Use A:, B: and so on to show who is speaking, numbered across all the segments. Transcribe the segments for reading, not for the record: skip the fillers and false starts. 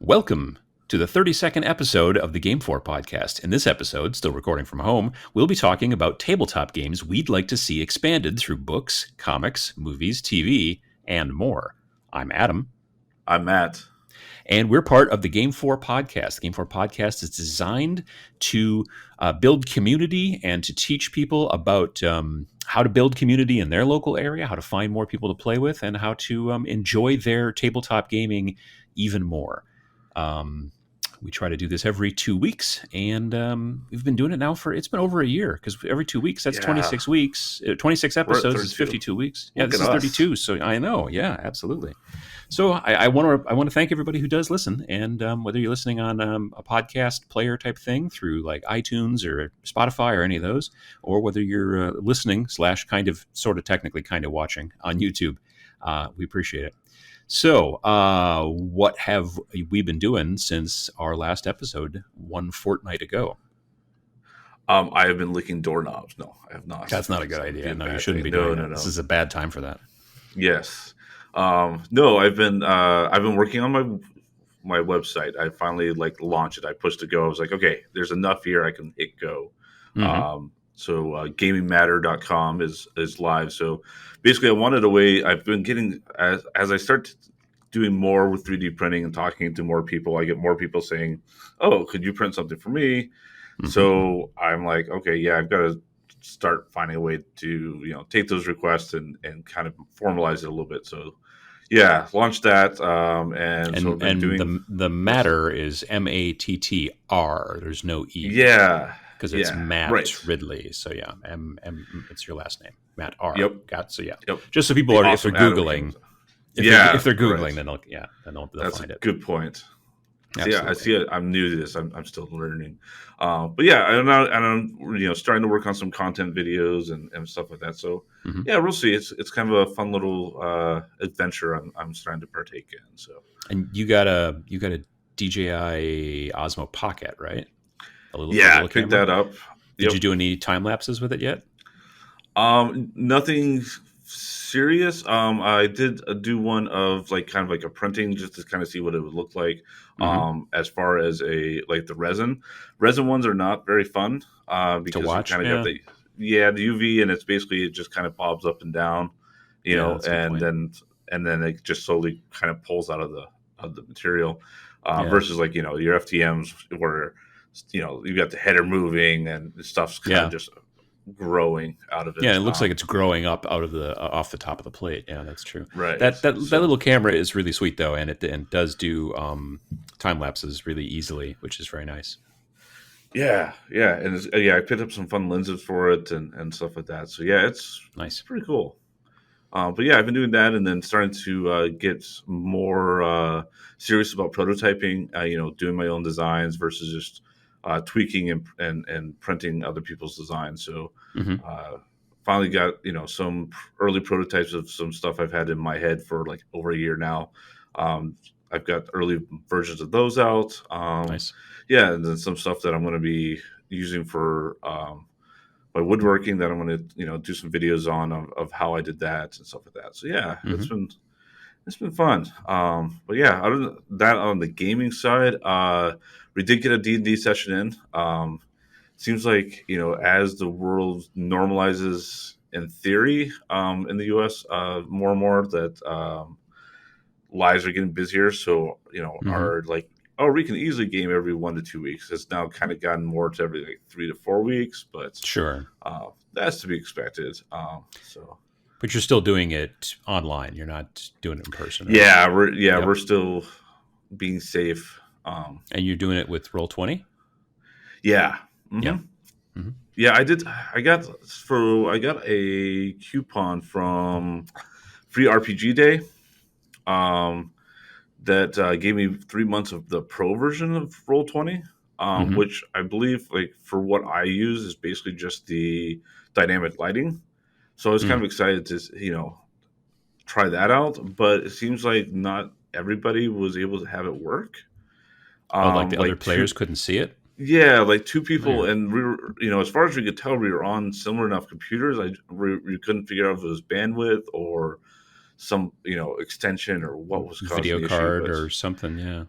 A: Welcome to the 32nd episode of the GameFor Podcast. In this episode, still recording from home, we'll be talking about tabletop games we'd like to see expanded through books, comics, movies, TV, and more. I'm Adam.
B: I'm Matt.
A: And we're part of the GameFor Podcast. The GameFor Podcast is designed to build community and to teach people about how to build community in their local area, how to find more people to play with, and how to enjoy their tabletop gaming even more. We try to do this every 2 weeks, and we've been doing it now it's been over a year, because every 2 weeks, that's 26 weeks, 26 episodes is 52 weeks. Yeah, this is 32. So I know. Yeah, absolutely. So I want to thank everybody who does listen, and whether you're listening on a podcast player type thing through like iTunes or Spotify or any of those, or whether you're listening / kind of watching on YouTube, we appreciate it. So, what have we been doing since our last episode one fortnight ago?
B: I have been licking doorknobs. No, I have not.
A: That's not a good idea. No, you shouldn't be doing that. No. This is a bad time for that.
B: Yes. No, I've been working on my website. I finally launched it. I pushed to go. I was like, okay, there's enough here. I can hit go. Mm-hmm. So gamingmatter.com is live. So basically, I wanted a way. I've been getting as I start doing more with 3D printing and talking to more people, I get more people saying, "Oh, could you print something for me?" Mm-hmm. So I'm like, okay, yeah, I've got to start finding a way to take those requests and kind of formalize it a little bit. So yeah, launch that.
A: And the Matter is Mattr. There's no E.
B: Yeah.
A: Because it's Matt Ridley. So yeah, it's your last name, Matt R.
B: Yep.
A: So yeah.
B: Yep.
A: Just so people if they're Googling. If they're Googling, then they'll
B: That's
A: find it.
B: That's a good point. So yeah, I see it. I'm new to this. I'm still learning. But yeah, I'm starting to work on some content videos and stuff like that. So yeah, we'll see. It's kind of a fun little adventure I'm starting to partake in. So.
A: And you got a DJI Osmo Pocket, right?
B: I picked that up.
A: Did you do any time lapses with it yet?
B: Nothing serious. I did do one of kind of a printing just to kind of see what it would look like. As far as the resin ones are not very fun because you kind of got the UV, and it's basically it just kind of bobs up and down, and then it just slowly kind of pulls out of the material versus your FTMs where you got the header moving and stuff's kind of just growing out of it.
A: Yeah, it looks like it's growing up out of off the top of the plate. Yeah, that's true.
B: Right.
A: That little camera is really sweet though, and it does do time lapses really easily, which is very nice.
B: Yeah, and I picked up some fun lenses for it and stuff like that. So yeah, it's nice, it's pretty cool. But yeah, I've been doing that, and then starting to get more serious about prototyping. Doing my own designs versus just tweaking and printing other people's designs. So finally got some early prototypes of some stuff I've had in my head for over a year now. I've got early versions of those out.
A: Nice.
B: Yeah, and then some stuff that I'm going to be using for my woodworking that I'm going to do some videos on of how I did that and stuff like that. So yeah, it's been fun. But yeah, other than that, on the gaming side, we did get a D&D session in. Seems like as the world normalizes in theory in the U.S. More and more that lives are getting busier. So our we can easily game every 1 to 2 weeks. It's now kind of gotten more to every 3 to 4 weeks, but
A: sure,
B: that's to be expected.
A: But you're still doing it online. You're not doing it in person.
B: Right? Yeah, we're still being safe.
A: And you're doing it with Roll20?
B: Yeah. Mm-hmm.
A: Yeah. Mm-hmm.
B: Yeah, I did. I got a coupon from Free RPG Day. That gave me 3 months of the pro version of Roll20, which I believe, for what I use, is basically just the dynamic lighting. So I was kind of excited to, try that out. But it seems like not everybody was able to have it work.
A: The other players couldn't see it?
B: Yeah, 2 people, and we were, as far as we could tell, we were on similar enough computers. We couldn't figure out if it was bandwidth or some extension or what was causing
A: video
B: the
A: card
B: issue,
A: or something.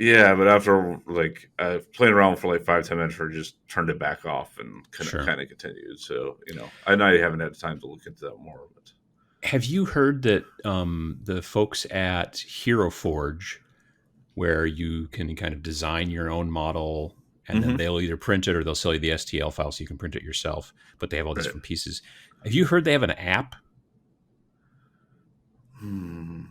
B: Yeah, but after like playing around for like 5-10 minutes, I just turned it back off and
A: Sure.
B: kind of continued. So I know I haven't had time to look into that more, but
A: Have you heard that the folks at Hero Forge, where you can kind of design your own model and then
B: hmm
A: they'll either print it or they'll sell you the STL file so you can print it yourself, but they have all these
B: right.
A: different pieces. Have you heard they have an app?
B: Hmm.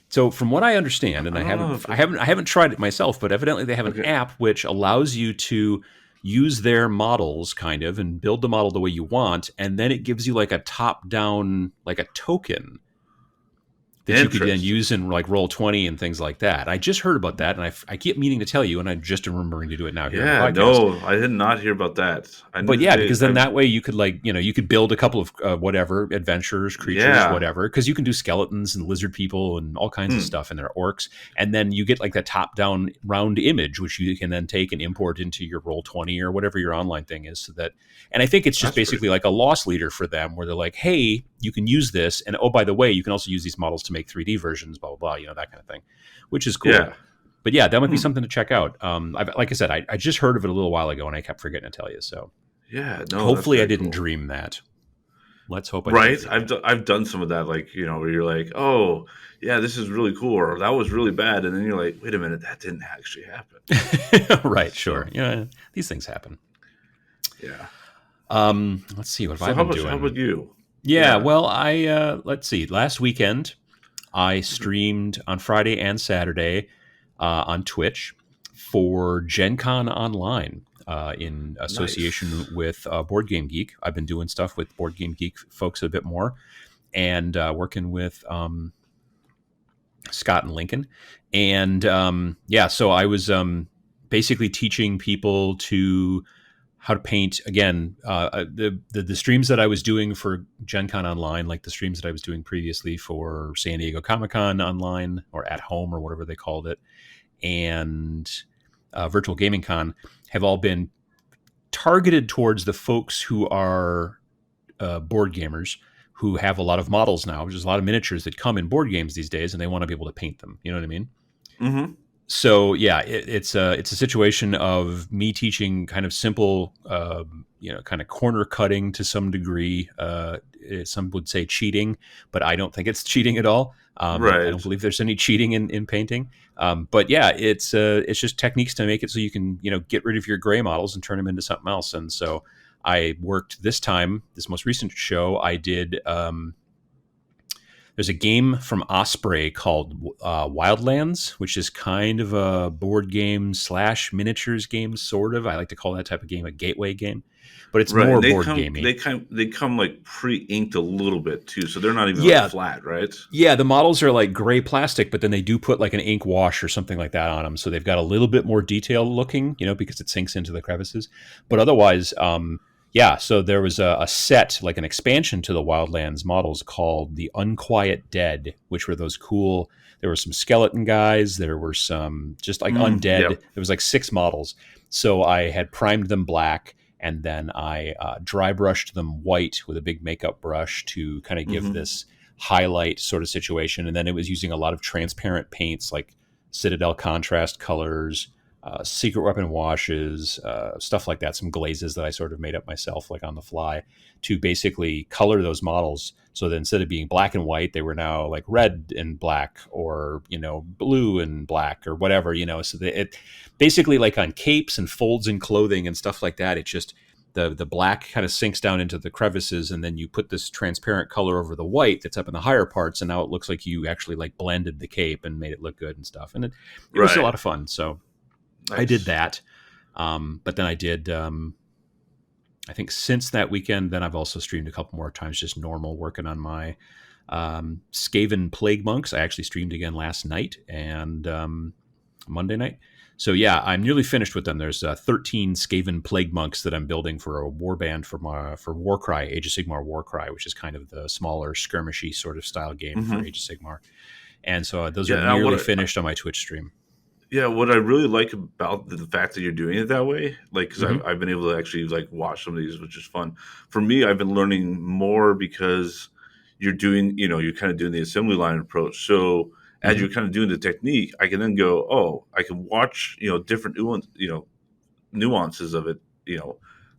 A: So from what I understand, and
B: I don't know if
A: I haven't tried it myself, but evidently they have an
B: okay.
A: app which allows you to use their models kind of and build the model the way you want, and then it gives you like a top down like a token that you could then
B: Interesting.
A: use in like Roll20 and things like that. I just heard about that, and I keep meaning to tell you, and I'm just remembering to do it now here on the
B: Yeah,
A: podcast.
B: no, I did not hear about that. I
A: But
B: knew
A: yeah, because then
B: I
A: that way you could like you could build a couple of whatever adventures, creatures,
B: yeah.
A: whatever, because you can do skeletons and lizard people and all kinds of
B: Hmm,
A: stuff, and they're orcs, and then you get like that top down round image which you can then take and import into your Roll20 or whatever your online thing is. So that, and I think it's just
B: that's pretty
A: basically
B: cool.
A: like a loss leader for them, where they're like, hey, you can use this, and oh by the way, you can also use these models to make 3D versions, blah blah blah, that kind of thing, which is cool.
B: Yeah.
A: But yeah, that might be
B: Hmm.
A: something to check out. Like I said, I just heard of it a little while ago, and I kept forgetting to tell you. So
B: Yeah, no, that's
A: hopefully I
B: very
A: didn't
B: cool.
A: dream that. Let's hope I didn't
B: Right?
A: dream
B: I've done some of that, like where you're like, oh, yeah, this is really cool, or that was really bad, and then you're like, wait a minute, that didn't actually happen.
A: that. Right, sure.
B: So
A: Yeah, these things happen.
B: yeah.
A: Let's see, what have I
B: So
A: been
B: how about
A: doing?
B: you?
A: Yeah,
B: Yeah.
A: well, I let's see. Last weekend I
B: Mhm.
A: streamed on Friday and Saturday on Twitch for Gen Con Online in association
B: Nice.
A: with Board Game Geek. I've been doing stuff with Board Game Geek folks a bit more, and working with Scott and Lincoln. And yeah, so I was basically teaching people to how to paint again. The streams that I was doing for Gen Con Online, like the streams that I was doing previously for San Diego Comic Con Online or at home or whatever they called it, and Virtual Gaming Con, have all been targeted towards the folks who are board gamers who have a lot of models now. There's a lot of miniatures that come in board games these days, and they want to be able to paint them. You know what I mean?
B: hmm
A: So yeah, it's a situation of me teaching kind of simple, kind of corner cutting to some degree. Some would say cheating, but I don't think it's cheating at all. I
B: Right.
A: don't believe there's any cheating in painting. But yeah, it's just techniques to make it so you can get rid of your gray models and turn them into something else. And so I worked this time. This most recent show I did. There's a game from Osprey called Wildlands, which is kind of a board game slash miniatures game, sort of. I like to call that type of game a gateway game, but it's
B: Right.
A: more
B: And
A: board gamey.
B: they come like pre-inked a little bit too, so they're not even like
A: Yeah,
B: flat, right?
A: yeah. The models are like gray plastic, but then they do put like an ink wash or something like that on them, so they've got a little bit more detail looking, because it sinks into the crevices. But otherwise, yeah. So there was a set, like an expansion to the Wildlands models called the Unquiet Dead, which were those cool. There were some skeleton guys. There were some just like undead.
B: Yep.
A: There was like 6 models. So I had primed them black, and then I dry brushed them white with a big makeup brush to kind of give
B: hmm
A: this highlight sort of situation. And then it was using a lot of transparent paints like Citadel contrast colors, secret weapon washes, stuff like that, some glazes that I sort of made up myself, like on the fly, to basically color those models. So that instead of being black and white, they were now like red and black, or blue and black, or whatever. So that it basically, like on capes and folds in clothing and stuff like that, it just the black kind of sinks down into the crevices, and then you put this transparent color over the white that's up in the higher parts, and now it looks like you actually like blended the cape and made it look good and stuff. And it was a
B: Right.
A: lot of fun. So I did
B: Nice.
A: that. But then I did, I think since that weekend, then I've also streamed a couple more times, just normal, working on my Skaven Plague Monks. I actually streamed again last night and Monday night. So yeah, I'm nearly finished with them. There's 13 Skaven Plague Monks that I'm building for a warband for Warcry, Age of Sigmar Warcry, which is kind of the smaller skirmishy sort of style game for
B: hmm
A: Age of Sigmar. And so those are
B: Yeah. Now
A: nearly finished on my Twitch stream.
B: yeah, what I really like about the fact that you're doing it that way, like, because
A: Hmm.
B: I've been able to actually like watch some of these, which is fun. For me, I've been learning more because you're doing, you're kind of doing the assembly line approach. So as you're kind of doing the technique, I can then go, oh, I can watch, different nuances of it,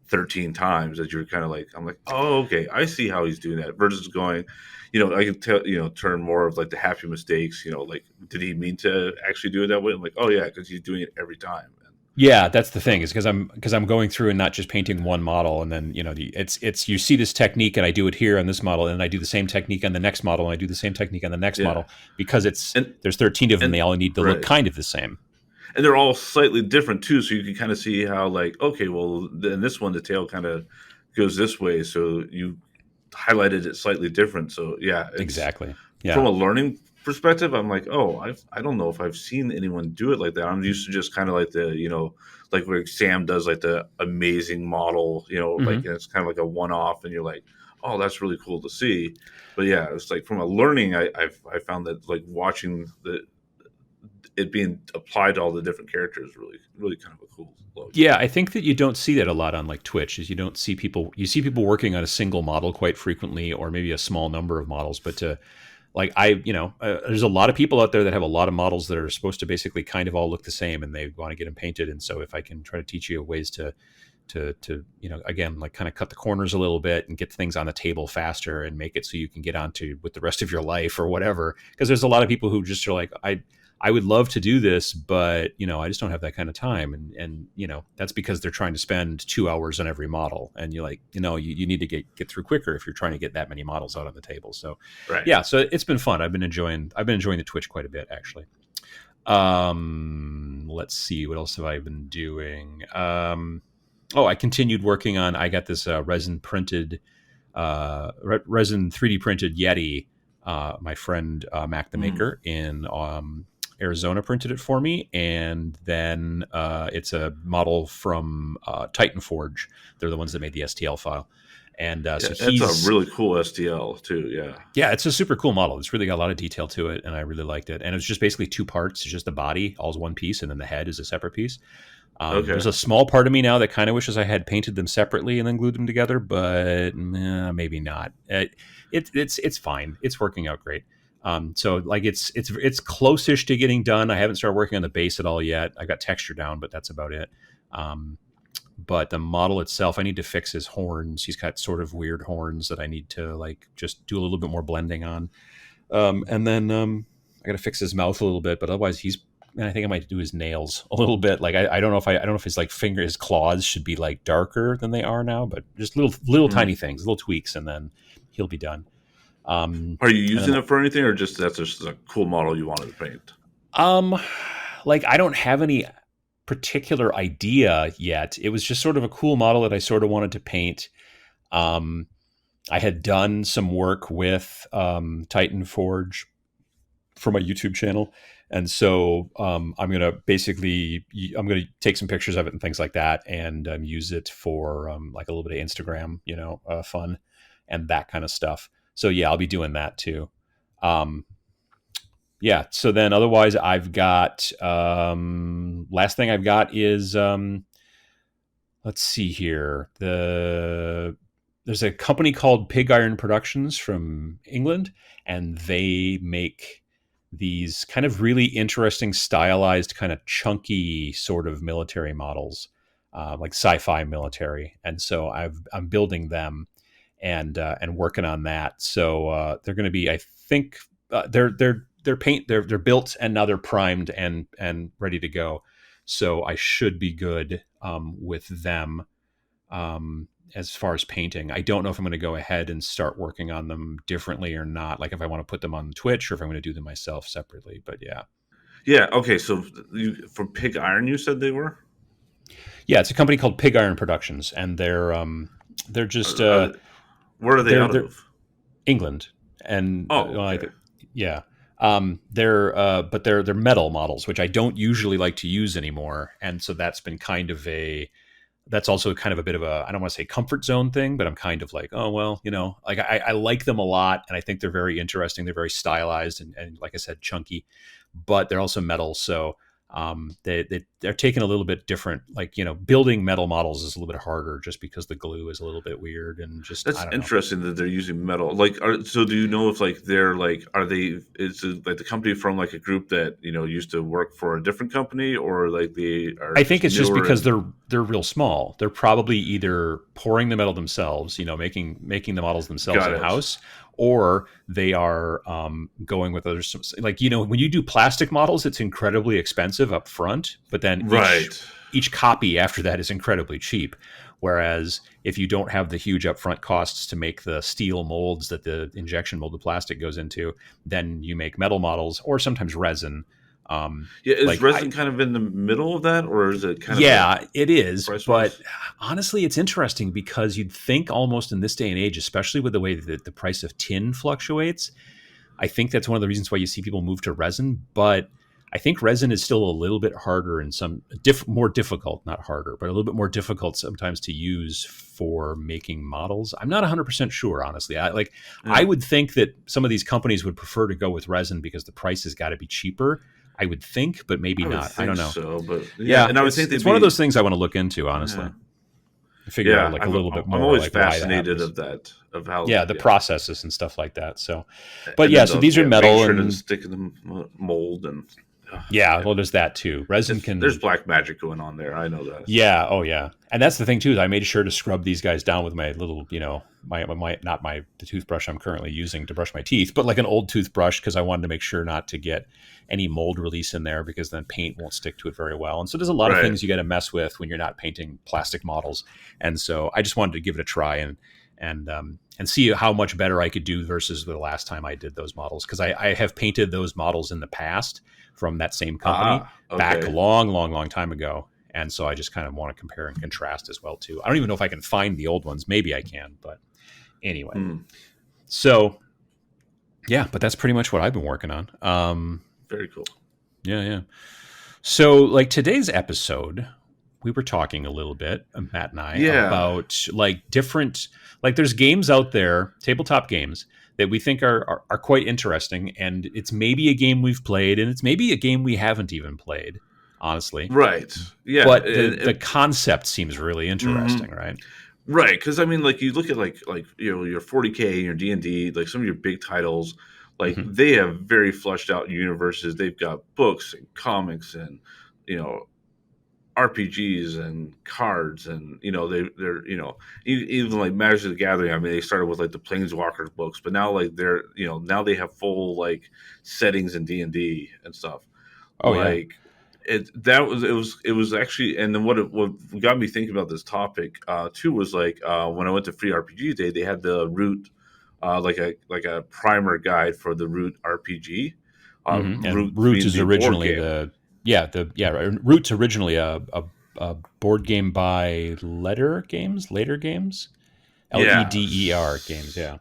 B: 13 times as you're kind of like, I'm like, oh, okay, I see how he's doing that versus going, I can tell, turn more of like the happy mistakes, like, did he mean to actually do it that way? I'm like, oh yeah, because he's doing it every time.
A: Yeah, that's the thing, is because I'm going through and not just painting one model, and then it's you see this technique and I do it here on this model, and I do the same technique on the next model, and I do the same technique on the next
B: Yeah.
A: model, because
B: And,
A: there's 13 of them,
B: and
A: they all need to look
B: right.
A: kind of the same.
B: And they're all slightly different too, so you can kind of see how, like, okay, well, in this one the tail kind of goes this way, so you highlighted it slightly different. So yeah, it's
A: Exactly. Yeah.
B: from a learning perspective, I'm like, oh, I don't know if I've seen anyone do it like that. I'm used to just kind of like the, like where Sam does like the amazing model, like, and it's kind of like a one-off, and you're like, oh, that's really cool to see. But yeah, it's like from a learning, I found that like watching it being applied to all the different characters really, really kind of a cool look.
A: Yeah, I think that you don't see that a lot on like Twitch. Is you see people working on a single model quite frequently, or maybe a small number of models. But there's a lot of people out there that have a lot of models that are supposed to basically kind of all look the same, and they want to get them painted. And so if I can try to teach you ways to again, like kind of cut the corners a little bit and get things on the table faster and make it so you can get onto with the rest of your life or whatever. Because there's a lot of people who just are like, I would love to do this, but I just don't have that kind of time. And that's because they're trying to spend 2 hours on every model. And you're like, you need to get through quicker if you're trying to get that many models out on the table. So
B: Right.
A: yeah, so it's been fun. I've been enjoying the Twitch quite a bit, actually. Let's see, what else have I been doing? I continued working on, I got this resin 3D printed Yeti. My friend Mac the Maker in Arizona printed it for me, and then it's a model from Titan Forge. They're the ones that made the STL file, and so
B: that's a really cool STL too.
A: Yeah, it's a super cool model. It's really got a lot of detail to it, and I really liked it. And it's just basically two parts. It's just the body, all's one piece, and then the head is a separate piece.
B: Okay.
A: There's a small part of me now that kind of wishes I had painted them separately and then glued them together, but maybe not. It's fine. It's working out great. So like it's close-ish to getting done. I haven't started working on the base at all yet. I got texture down, but that's about it. But the model itself, I need to fix his horns. He's got sort of weird horns that I need to like just do a little bit more blending on. And then I got to fix his mouth a little bit, but otherwise I think I might do his nails a little bit. Like I don't know if his like his claws should be like darker than they are now, but just little tiny things, little tweaks, and then he'll be done.
B: Are you using it for anything, or that's just a cool model you wanted to paint?
A: Like I don't have any particular idea yet. It was just sort of a cool model that I sort of wanted to paint. I had done some work with Titan Forge for my YouTube channel. And so I'm going to take some pictures of it and things like that, and use it for like a little bit of Instagram, fun and that kind of stuff. So yeah, I'll be doing that too. Yeah. So then otherwise I've got, last thing I've got is, let's see here. There's a company called Pig Iron Productions from England, and they make these kind of really interesting, stylized, kind of chunky sort of military models, like sci-fi military. And so I'm building them and working on that. So they're going to be, I think, they're built, and now they're primed and ready to go. So I should be good with them. As far as painting, I don't know if I'm going to go ahead and start working on them differently or not. Like if I want to put them on Twitch, or if I'm going to do them myself separately. But yeah.
B: Yeah. Okay. So for Pig Iron, you said they were?
A: Yeah, it's a company called Pig Iron Productions, and they're just
B: where are they out of?
A: England, and
B: okay.
A: yeah. They're metal models, which I don't usually like to use anymore, and so that's been that's also kind of a bit of a, I don't want to say comfort zone thing, but I'm kind of like, oh, well, like I like them a lot, and I think they're very interesting. They're very stylized and like I said, chunky, but they're also metal. So they they're taking a little bit different, like, building metal models is a little bit harder just because the glue is a little bit weird and just,
B: That's
A: I don't know.
B: interesting that they're using metal. Like, so do you know if like they're like, are they? Is it like the company from like a group that used to work for a different company, or like they are?
A: I think it's just because
B: and...
A: they're real small. They're probably either pouring the metal themselves, making the models themselves
B: Got
A: in
B: it.
A: house, or they are going with others. Like, when you do plastic models, it's incredibly expensive up front, but then
B: Right.
A: each copy after that is incredibly cheap. Whereas if you don't have the huge upfront costs to make the steel molds that the injection molded plastic goes into, then you make metal models or sometimes resin.
B: Yeah, is
A: Like
B: resin kind of in the middle of that, or is it kind of like
A: Yeah, it is.
B: price
A: But
B: wise?
A: honestly, it's interesting because you'd think almost in this day and age, especially with the way that the price of tin fluctuates, I think that's one of the reasons why you see people move to resin. But I think resin is still a little bit harder and more difficult, not harder, but a little bit more difficult sometimes to use for making models. I'm not 100% sure, honestly. I
B: Yeah,
A: would think that some of these companies would prefer to go with resin because the price has got to be cheaper. I would think, but maybe
B: I would
A: not. I don't
B: think
A: know.
B: so, but yeah,
A: Yeah,
B: and I would think they'd
A: it's one of
B: be.
A: those things I want to look into, honestly.
B: Yeah,
A: Figure out
B: yeah.
A: like a little bit
B: I'm
A: more
B: always
A: like why that
B: fascinated
A: happens.
B: of that, of how,
A: Yeah, the processes and stuff like that. So, but
B: and
A: yeah,
B: then
A: so these are
B: making
A: metal
B: sure to
A: and
B: stick in the mold and.
A: yeah,
B: Yeah.
A: well, there's that too. Resin
B: There's
A: can,
B: black magic going on there. I know that.
A: yeah, oh yeah, and that's the thing too. Is I made sure to scrub these guys down with my little, my not the toothbrush I'm currently using to brush my teeth, but like an old toothbrush because I wanted to make sure not to get any mold release in there because then paint won't stick to it very well. And so there's a lot of
B: Right.
A: things you got to mess with when you're not painting plastic models. And so I just wanted to give it a try and see how much better I could do versus the last time I did those models because I have painted those models in the past from that same company back a
B: Okay.
A: long, long, long time ago. And so I just kind of want to compare and contrast as well too. I don't even know if I can find the old ones. Maybe I can, but anyway.
B: Hmm.
A: So yeah, but that's pretty much what I've been working on.
B: Very cool.
A: Yeah. So like today's episode, we were talking a little bit, Matt and I,
B: Yeah.
A: about like different, like there's games out there, tabletop games that we think are quite interesting. And it's maybe a game we've played and it's maybe a game we haven't even played, honestly.
B: Right. Yeah.
A: But the concept seems really
B: Mhm.
A: interesting, right?
B: Right. Because I mean, like you look at like your 40K and your D&D, like some of your big titles, like
A: Hmm.
B: they have very fleshed out universes. They've got books and comics and you know RPGs and cards and they're even like Magic the Gathering. I mean, they started with like the Planeswalkers books, but now like they're now they have full like settings in D&D and stuff.
A: Oh yeah.
B: Like it was actually, and then what got me thinking about this topic too was like when I went to Free RPG Day, they had the root like a primer guide for the root RPG.
A: And
B: Root
A: Roots
B: being
A: is
B: the board
A: originally
B: game.
A: Roots originally a board game by Later Games,
B: Yeah.
A: LEDER games. Yeah,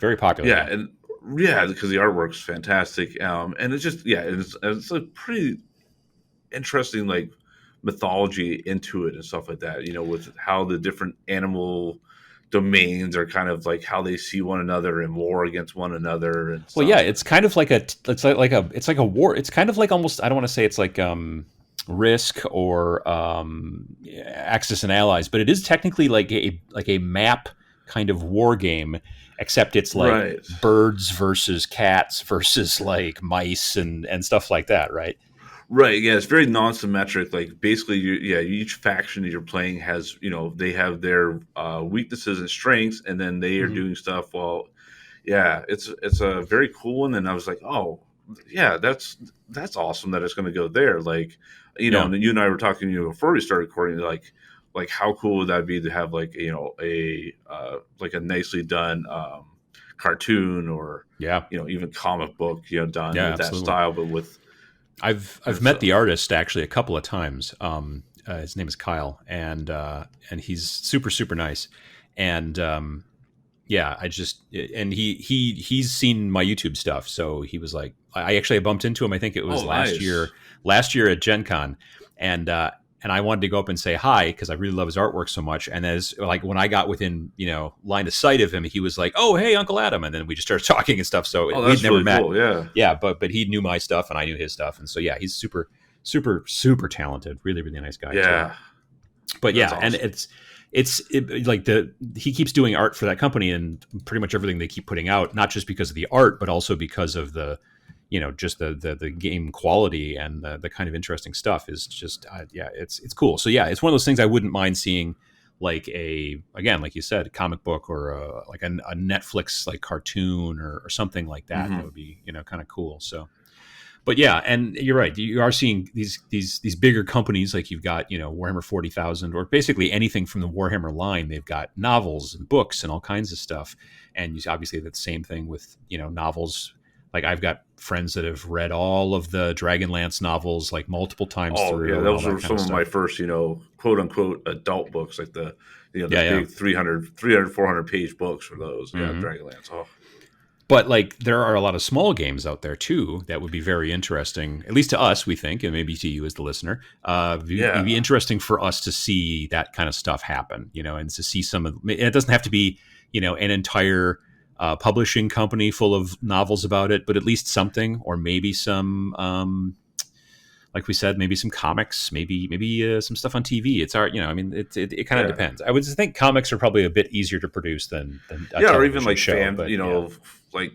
A: very popular
B: Yeah,
A: game.
B: and yeah, because the artwork's fantastic, and it's just it's a pretty interesting like mythology into it and stuff like that. With how the different animal domains are kind of like how they see one another and war against one another and
A: Well, yeah,
B: stuff.
A: it's kind of like it's like a war. It's kind of like almost, I don't want to say it's like Risk or Axis and Allies, but it is technically like a map kind of war game, except it's like
B: Right.
A: birds versus cats versus like mice and stuff like that, right?
B: Right. Yeah, it's very non-symmetric. Like basically, each faction that you're playing has, they have their weaknesses and strengths, and then they are
A: Hmm.
B: doing stuff. Well, yeah, it's a very cool one, and I was like, oh, yeah, that's awesome that it's going to go there. Like,
A: Yeah.
B: and you and I were talking, before we started recording, like how cool would that be to have like like a nicely done cartoon or
A: Yeah.
B: even comic book done
A: Yeah,
B: with that
A: absolutely.
B: style, but with
A: I've met
B: so
A: the artist actually a couple of times. His name is Kyle, and he's super super nice. And yeah, he's seen my YouTube stuff, so he was like, I actually bumped into him. I think it was
B: oh nice.
A: last year at Gen Con, and I wanted to go up and say hi because I really love his artwork so much. And as like when I got within line of sight of him, he was like, "Oh hey, Uncle Adam," and then we just started talking and stuff. So
B: Oh,
A: we'd
B: that's
A: never
B: really
A: met.
B: cool. Yeah.
A: Yeah, but he knew my stuff and I knew his stuff, and so yeah, he's super super super talented, really really nice guy too.
B: Yeah,
A: But
B: that's
A: yeah, and
B: awesome.
A: like he keeps doing art for that company, and pretty much everything they keep putting out, not just because of the art, but also because of the just the game quality and the kind of interesting stuff is just yeah, it's cool. So yeah, it's one of those things I wouldn't mind seeing, like again, like you said, a comic book or like a Netflix like cartoon or something like that. That
B: Hmm.
A: would be kind of cool. So but yeah, and you're right. You are seeing these bigger companies, like you've got Warhammer 40,000, or basically anything from the Warhammer line. They've got novels and books and all kinds of stuff. And obviously the same thing with novels. Like I've got friends that have read all of the Dragonlance novels like multiple times
B: Oh yeah,
A: through and all
B: those
A: that
B: are
A: kind
B: some
A: of
B: of my
A: stuff.
B: first, quote unquote adult books, like the
A: Yeah, yeah.
B: big 400 page books for those. Yeah,
A: hmm
B: Dragonlance. Oh,
A: But like there are a lot of small games out there too that would be very interesting, at least to us, we think, and maybe to you as the listener. It'd be
B: yeah,
A: interesting for us to see that kind of stuff happen, and to see some of. It doesn't have to be, an entire publishing company full of novels about it, but at least something, or maybe some, like we said, maybe some comics, maybe some stuff on TV. It's art, I mean, it kind of
B: yeah,
A: depends. I would think comics are probably a bit easier to produce than a
B: yeah, or even
A: television
B: like
A: show, but yeah.
B: like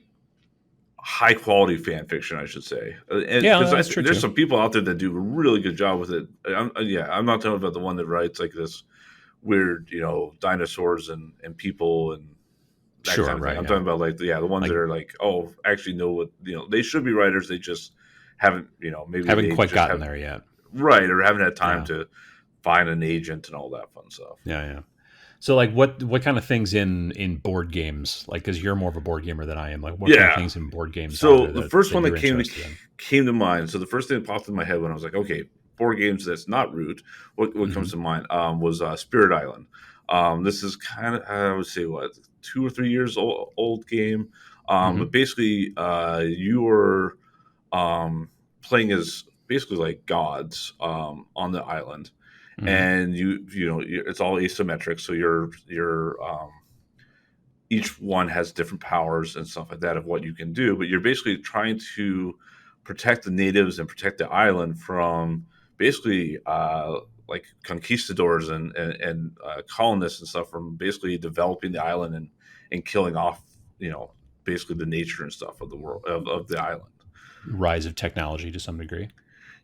B: high quality fan fiction, I should say, and
A: Yeah,
B: because
A: that's true
B: there's
A: too.
B: some people out there that do a really good job with it. I'm not talking about the one that writes like this weird, dinosaurs and people and that
A: Sure,
B: kind of thing.
A: right,
B: I'm
A: yeah.
B: talking about like the ones that
A: Like
B: are like, oh, actually know what they should be writers. They just haven't, maybe
A: haven't
B: they
A: quite
B: just
A: gotten
B: have
A: there yet.
B: right or haven't had time
A: Yeah,
B: to find an agent and all that fun stuff.
A: yeah, yeah. So like what kind of things in board games, like because you're more of a board gamer than I am, like what kind of
B: Yeah.
A: things in board games are
B: So
A: there
B: the
A: that,
B: first
A: that
B: one that
A: you're interested in?
B: came to mind. So the first thing that popped in my head when I was like, okay, board games that's not Root. What
A: hmm
B: comes to mind was Spirit Island. This is kind of I would say what 2 or 3 years old game. But
A: hmm
B: basically, you were playing as basically like gods on the island,
A: hmm
B: and it's all asymmetric. So you're each one has different powers and stuff like that of what you can do, but you're basically trying to protect the natives and protect the island from basically like conquistadors and colonists and stuff from basically developing the island and killing off basically the nature and stuff of the world of the island.
A: Rise of technology to some degree.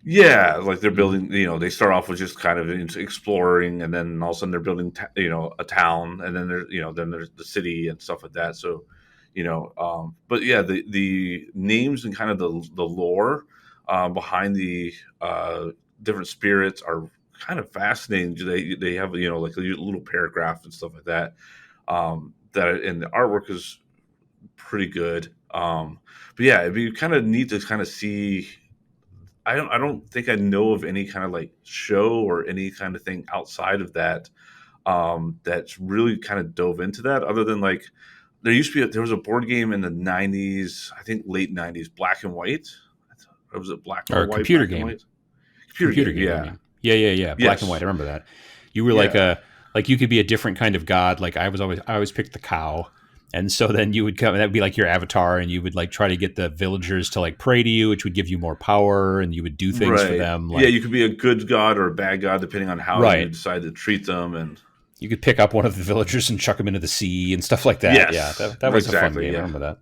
B: Yeah, like they're
A: hmm
B: building. They start off with just kind of exploring, and then all of a sudden they're building, a town, and then then there's the city and stuff like that. So, but yeah, the names and kind of the lore behind the different spirits are kind of fascinating. They have like a little paragraph and stuff like that. That and the artwork is pretty good. But yeah, it'd be kind of neat to kind of see. I don't think I know of any kind of like show or any kind of thing outside of that that's really kind of dove into that. Other than like there was a board game in the '90s, I think late '90s, Black and White. Was it Black
A: Or
B: or
A: a
B: White?
A: computer
B: Black and
A: game.
B: White. Computer
A: Computer
B: game.
A: game, you
B: Yeah.
A: mean? Yeah. Black and white. I
B: Yes.
A: remember that. You were
B: Yeah.
A: like you could be a different kind of god. Like I always picked the cow. And so then you would come, and that would be like your avatar, and you would like try to get the villagers to like pray to you, which would give you more power, and you would do things for
B: Right.
A: them.
B: Yeah,
A: Like,
B: you could be a good god or a bad god depending on how you
A: right.
B: decide to treat them. And
A: You could pick up one of the villagers and chuck them into the sea and stuff like that. Yeah,
B: yes,
A: that was a fun
B: exactly.
A: game. I
B: Yeah.
A: remember that.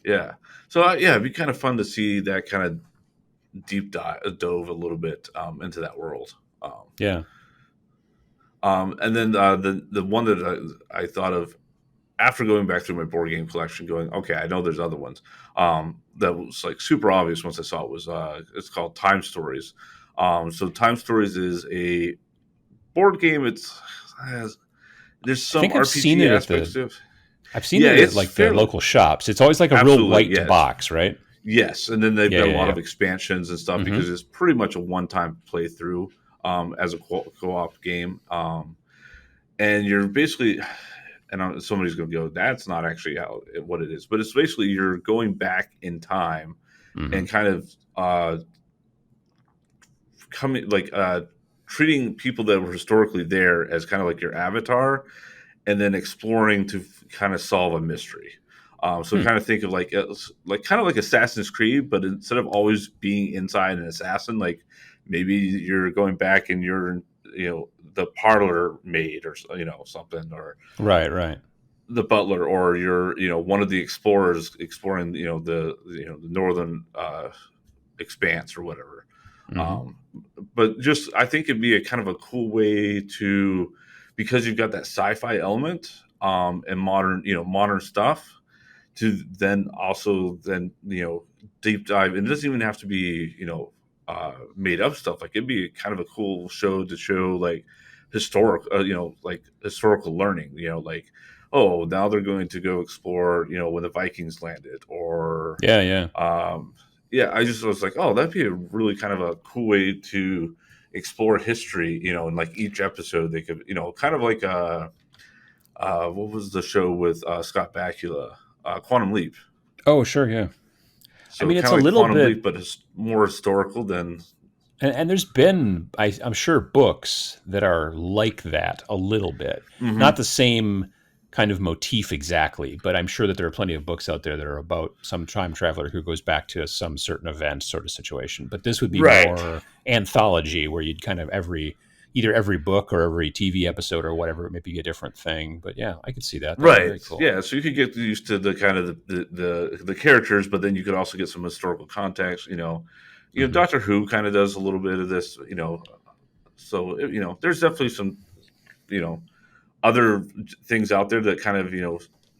B: Yeah. So yeah, it'd be kind of fun to see that kind of dove a little bit into that world. Um,
A: Yeah.
B: and then the one that I thought of after going back through my board game collection, going, okay, I know there's other ones. That was like super obvious once I saw it was it's called Time Stories. So Time Stories is a board game. Has, there's
A: I
B: some
A: think I've seen
B: RPG
A: it at
B: aspects
A: the
B: to it.
A: I've seen
B: Yeah,
A: it at
B: it's
A: like the
B: fairly
A: local shops. It's always like a real
B: absolutely
A: white
B: yes.
A: box, right?
B: Yes, and then they've got a lot
A: Yeah.
B: of expansions and stuff
A: hmm
B: because it's pretty much a one-time playthrough as a co-op game, and you're basically, somebody's going to go, "That's not actually what it is," but it's basically you're going back in time
A: hmm
B: and kind of coming like treating people that were historically there as kind of like your avatar, and then exploring to kind of solve a mystery. So kind of think of like kind of like Assassin's Creed, but instead of always being inside an assassin, like maybe you're going back and you're the parlor maid or something, or
A: Right.
B: the butler, or you're one of the explorers exploring the northern expanse or whatever.
A: Mm-hmm.
B: But just I think it'd be a kind of a cool way to, because you've got that sci-fi element and modern stuff, to then also deep dive. And it doesn't even have to be made up stuff. Like it'd be kind of a cool show to show like historical learning. Like, oh, now they're going to go explore when the Vikings landed, or
A: Yeah.
B: yeah, I just was like, oh, that'd be a really kind of a cool way to explore history. And like each episode, they could, kind of like what was the show with Scott Bakula, Quantum Leap.
A: Oh, sure, yeah. I
B: So
A: mean,
B: kind
A: it's
B: of
A: a
B: like
A: little
B: Quantum
A: bit,
B: Leap, but it's more historical than.
A: and there's been, I'm sure, books that are like that a little bit.
B: Hmm.
A: Not the same kind of motif exactly, but I'm sure that there are plenty of books out there that are about some time traveler who goes back to some certain event sort of situation. But this would be
B: Right.
A: more anthology, where you'd kind of either every book or every TV episode or whatever, it may be a different thing. But yeah, I could see that. That'd be very
B: Right.
A: cool.
B: Yeah. So you could get used to the kind of the characters, but then you could also get some historical context.
A: Hmm.
B: Doctor Who kind of does a little bit of this. So there's definitely some you know other things out there that kind of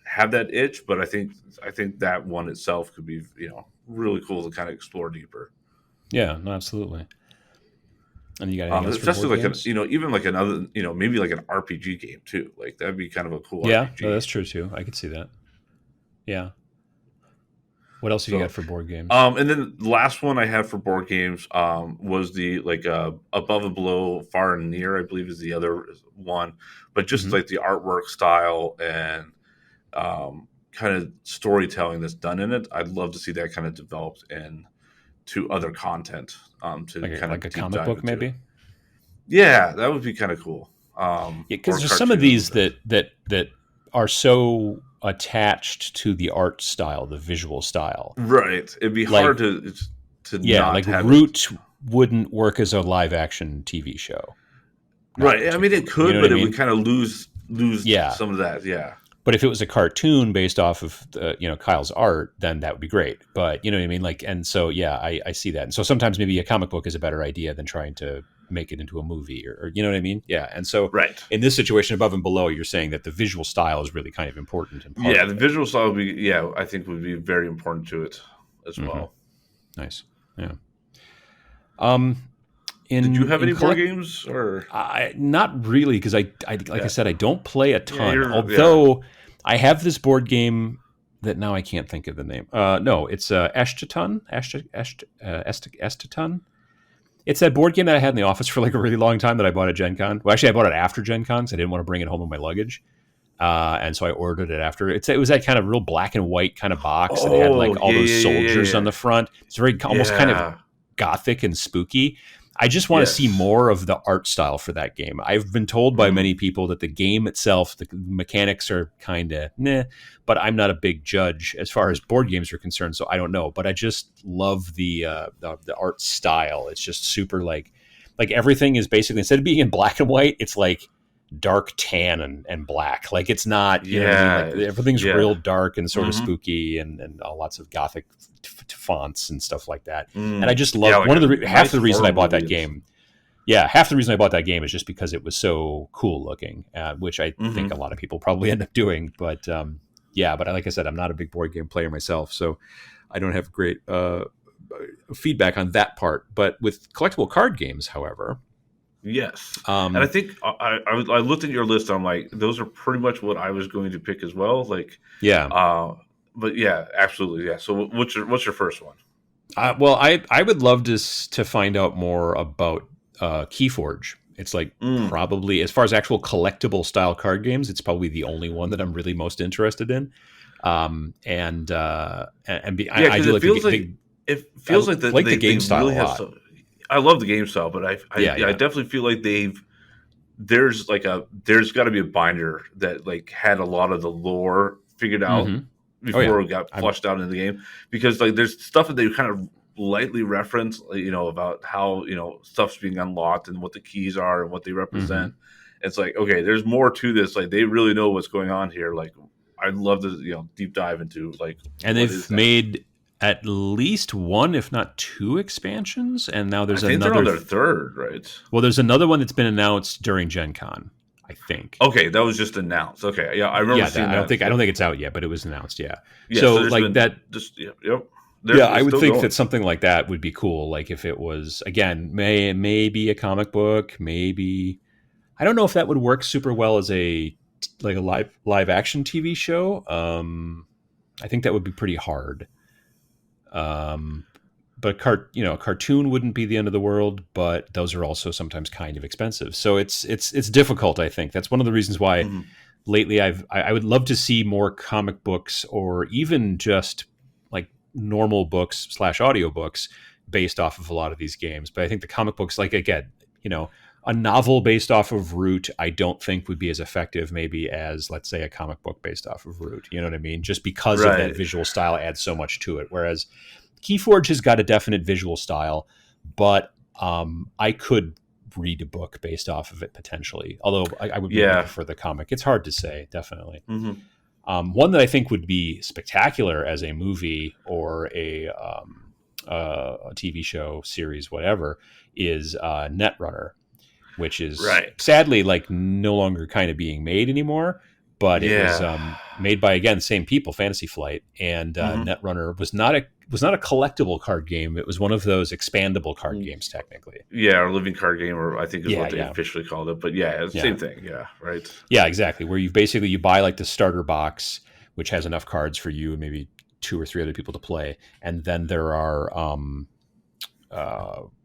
B: have that itch, but I think that one itself could be really cool to kind of explore deeper.
A: Yeah, no, absolutely. And you got anything else for
B: Especially
A: board
B: like
A: games?
B: even like another maybe like an RPG game too. Like that'd be kind of a cool
A: Yeah, no,
B: RPG.
A: that's true too. I could see that. Yeah. What else have you got
B: So,
A: for board games?
B: and then the last one I had for board games was the like Above and Below, Far and Near, I believe is the other one, but just
A: Hmm.
B: like the artwork style and kind of storytelling that's done in it. I'd love to see that kind of developed into other content to kind
A: Like
B: of
A: a
B: deep
A: comic
B: dive
A: book,
B: into.
A: maybe.
B: Yeah, that would be kind of cool.
A: Yeah, because
B: Or
A: there's some of
B: cartoon or
A: these
B: whatever.
A: that are so attached to the art style, the visual style.
B: Right. It'd be
A: Like,
B: hard to
A: yeah,
B: not
A: like
B: have it.
A: Root wouldn't work as a live action TV show, not
B: Right. I mean, it
A: particularly. You know
B: could,
A: what I
B: but it would
A: mean?
B: kind of lose
A: Yeah.
B: some of that. Yeah.
A: But if it was a cartoon based off of Kyle's art, then that would be great. But you know what I mean? Like, and so yeah, I see that. And so sometimes maybe a comic book is a better idea than trying to make it into a movie, or you know what I mean? Yeah. And so
B: Right.
A: in this situation, Above and Below, you're saying that the visual style is really kind of important and part
B: Yeah.
A: of
B: The
A: it.
B: visual style would be, yeah, I think would be very important to it as
A: Hmm.
B: well.
A: Nice. Yeah. Um,
B: Did you have
A: in
B: any board
A: collect,
B: games or?
A: not really, because I like I
B: Yeah.
A: said, I don't play a
B: Yeah.
A: ton.
B: Yeah.
A: Although I have this board game that now I can't think of the name. No, it's Estaton. It's that board game that I had in the office for like a really long time that I bought at Gen Con. Well, actually, I bought it after Gen Con, so I didn't want to bring it home in my luggage. And so I ordered it after. It was that kind of real black and white kind of box, and it had
B: Oh,
A: like all
B: yeah.
A: those
B: Yeah.
A: soldiers on
B: Yeah.
A: the front. It's very almost kind of
B: Yeah.
A: gothic and spooky. I just want to see
B: Yes.
A: more of the art style for that game. I've been told by
B: Mm.
A: many people that the game itself, the mechanics are kind of meh, but I'm not a big judge as far as board games are concerned, so I don't know. But I just love the art style. It's just super like everything is basically, instead of being in black and white, it's like dark tan and black. Like it's not, you know what I mean? Like
B: Yeah.
A: everything's
B: Yeah.
A: real dark and sort of
B: Hmm.
A: spooky and lots of gothic fonts and stuff like that. And I
B: Mm.
A: just
B: Yeah.
A: love
B: Like a
A: half
B: nice
A: the reason
B: horror
A: I bought that
B: movie.
A: game. Yeah, half the reason I bought that game is just because it was so cool looking, which I think a
B: Hmm.
A: lot of people probably end up doing. But yeah, but like I said, I'm not a big board game player myself, so I don't have great feedback on that part. But with collectible card games, however,
B: Yes. And I
A: um,
B: think I looked at your list. I'm like, those are pretty much what I was going to pick as well. Like,
A: yeah.
B: but yeah, absolutely. Yeah. So what's your first one?
A: Well, I would love to find out more about Keyforge. It's like
B: Mm.
A: probably, as far as actual collectible style card games, it's probably the only one that I'm really most interested in.
B: Yeah,
A: I
B: because
A: do
B: it
A: like
B: feels like
A: the
B: they
A: game style
B: really
A: a
B: have
A: lot.
B: so. I love the game style, but
A: Yeah,
B: I
A: yeah.
B: definitely feel like there's got to be a binder that like had a lot of the lore figured out
A: Hmm. Oh yeah,
B: before it got flushed out in the game, because like there's stuff that they kind of lightly reference, about how stuff's being unlocked and what the keys are and what they represent. It's like, okay, there's more to this. Like they really know what's going on here. Like I'd love to deep dive into like,
A: and they've made at least one, if not two, expansions, and now there's
B: I think
A: another.
B: They're on their third, right?
A: Well, there's another one that's been announced during Gen Con, I think.
B: Okay, that was just announced. Okay, yeah, I remember seeing that.
A: I don't think it's out yet, but it was announced. Yeah.
B: So like that. Just yep.
A: I would think that something like that would be cool. Like if it was, again, maybe a comic book, maybe, I don't know if that would work super well as a live action TV show. I think that would be pretty hard. But cartoon wouldn't be the end of the world, but those are also sometimes kind of expensive. So it's difficult, I think. That's one of the reasons why lately I would love to see more comic books, or even just like normal books / audiobooks based off of a lot of these games. But I think the comic books, like, again, a novel based off of Root, I don't think would be as effective maybe as, let's say, a comic book based off of Root. You know what I mean? Just because of that visual style adds so much to it. Whereas Keyforge has got a definite visual style, but I could read a book based off of it potentially. Although I would prefer the comic. It's hard to say, definitely. One that I think would be spectacular as a movie or a TV show, series, whatever, is Netrunner, which is sadly like no longer kind of being made anymore. But it was made by, again, same people, Fantasy Flight, and Netrunner was not a collectible card game. It was one of those expandable card games, technically.
B: Yeah, or living card game, or I think is what they officially called it. But it's the same thing. Yeah, right.
A: Yeah, exactly. Where you buy like the starter box, which has enough cards for you and maybe 2 or 3 other people to play, and then there are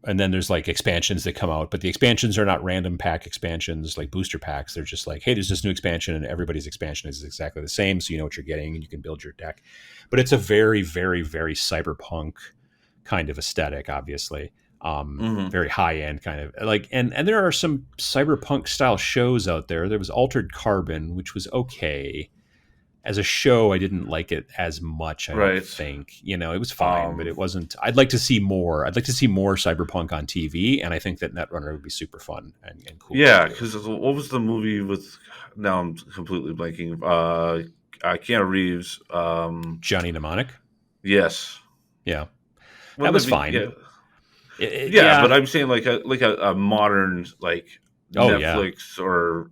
A: and then there's like expansions that come out, but the expansions are not random pack expansions like booster packs. They're just like, hey, there's this new expansion and everybody's expansion is exactly the same. So you know what you're getting and you can build your deck. But it's a very, very, very cyberpunk kind of aesthetic, obviously. Very high end kind of like, and there are some cyberpunk style shows out there. There was Altered Carbon, which was okay. As a show, I didn't like it as much. I don't think, it was fine, but it wasn't. I'd like to see more. I'd like to see more cyberpunk on TV, and I think that Netrunner would be super fun and cool.
B: Yeah, because what was the movie with? Now I'm completely blanking. Keanu Reeves.
A: Johnny Mnemonic.
B: Yes.
A: Yeah, that was fine.
B: Yeah, but I'm saying like a modern like. Netflix or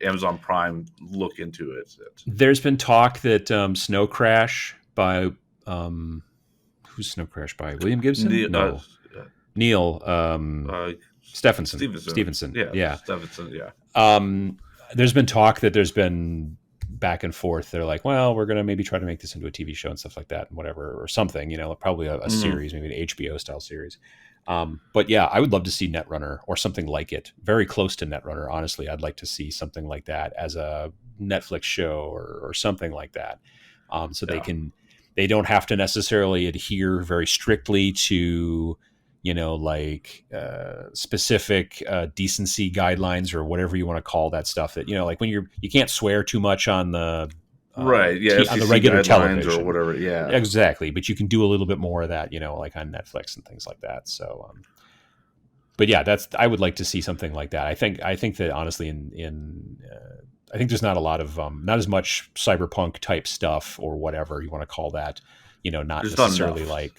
B: Amazon Prime look into it.
A: There's been talk that Snow Crash by who's Snow Crash by? William Gibson? Neil Stephenson. Stevenson.
B: Yeah. Stephenson. Yeah.
A: There's been talk that there's been back and forth. They're like, well, we're gonna maybe try to make this into a TV show and stuff like that, and whatever, or something. Probably a series, maybe an HBO style series. But yeah, I would love to see Netrunner or something like it, very close to Netrunner. Honestly, I'd like to see something like that as a Netflix show or something like that. So they don't have to necessarily adhere very strictly to, specific decency guidelines or whatever you want to call that stuff. That like when you can't swear too much on the
B: on the regular television or whatever. Yeah,
A: exactly. But you can do a little bit more of that, like on Netflix and things like that. So, but yeah, I would like to see something like that. I think that honestly, I think there's not a lot of not as much cyberpunk type stuff or whatever you want to call that. Not there's necessarily not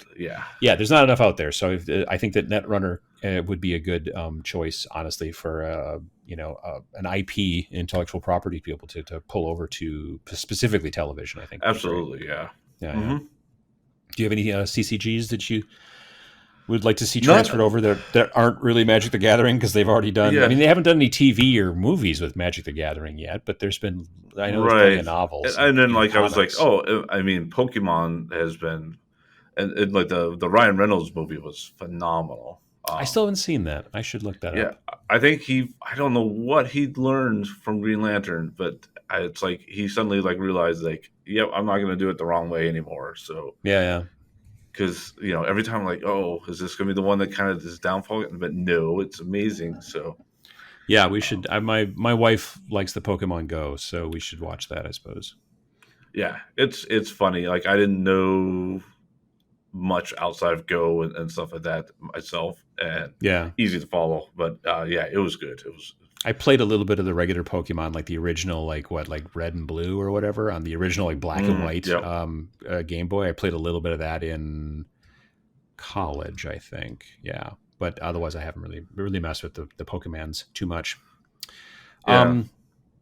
A: there's not enough out there. So I think that Netrunner would be a good choice, honestly, for an IP, intellectual property, to be able to pull over to specifically television. I think
B: absolutely, yeah.
A: Do you have any CCGs that you would like to see transferred over that aren't really Magic the Gathering, because they've already done? I mean, they haven't done any TV or movies with Magic the Gathering yet, but there's been there's plenty of novels.
B: And then I was like, I mean, Pokemon has been, and like the Ryan Reynolds movie was phenomenal.
A: I still haven't seen that. I should look that up.
B: I think I don't know what he learned from Green Lantern, but it's like he suddenly realized I'm not going to do it the wrong way anymore. So
A: yeah.
B: Because every time I'm like, oh, is this going to be the one that kind of is downfall? But no, it's amazing. So
A: yeah, we should. My wife likes the Pokemon Go, so we should watch that, I suppose.
B: Yeah, it's funny. Like, I didn't know much outside of Go and stuff like that myself, and
A: Yeah.
B: easy to follow. But yeah, it was good. It was.
A: I played a little bit of the regular Pokemon, like the original, like Red and Blue or whatever, on the original like black and white
B: Yep.
A: Game Boy. I played a little bit of that in college, I think. Yeah, but otherwise, I haven't really messed with the Pokemons too much.
B: Yeah.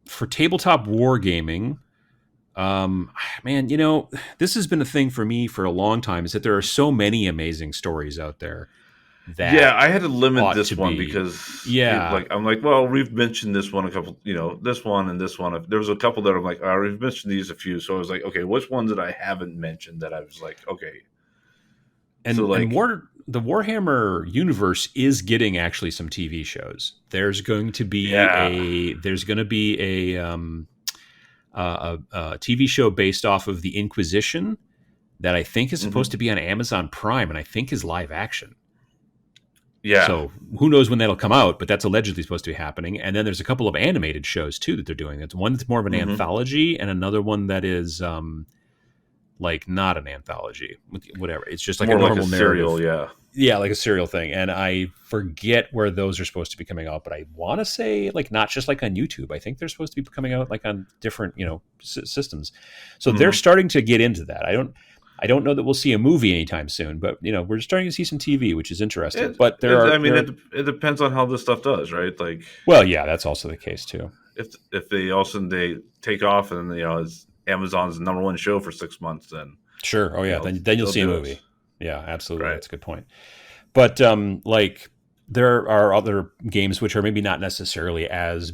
A: For tabletop wargaming, man, this has been a thing for me for a long time. Is that there are so many amazing stories out there
B: Yeah,
A: that
B: I had to limit
A: ought
B: this
A: to
B: one
A: be,
B: because
A: yeah.
B: I'm like, well, we've mentioned this one a couple, this one and this one. There was a couple that I'm like, oh, we've mentioned these a few. So I was like, okay, which ones that I haven't mentioned that I was like, okay. So
A: And
B: like,
A: the Warhammer universe is getting actually some TV shows. There's going to be
B: yeah.
A: a TV show based off of the Inquisition that I think is supposed to be on Amazon Prime, and I think is live action.
B: Yeah.
A: So who knows when that'll come out, but that's allegedly supposed to be happening. And then there's a couple of animated shows too that they're doing. It's one that's more of an anthology, and another one that is like not an anthology, whatever. It's just like
B: More
A: a normal
B: like a
A: narrative.
B: serial, yeah.
A: Yeah, like a serial thing. And I forget where those are supposed to be coming out, but I want to say like not just like on YouTube. I think they're supposed to be coming out like on different, systems. So they're starting to get into that. I don't know that we'll see a movie anytime soon, but we're starting to see some TV, which is interesting. But
B: it depends on how this stuff does, right? Like,
A: well, yeah, that's also the case too.
B: If they all of a sudden they take off and it's Amazon's #1 show for 6 months, then
A: sure. Oh yeah, then you'll see a movie. Yeah, absolutely.
B: Right.
A: That's a good point. But like there are other games which are maybe not necessarily as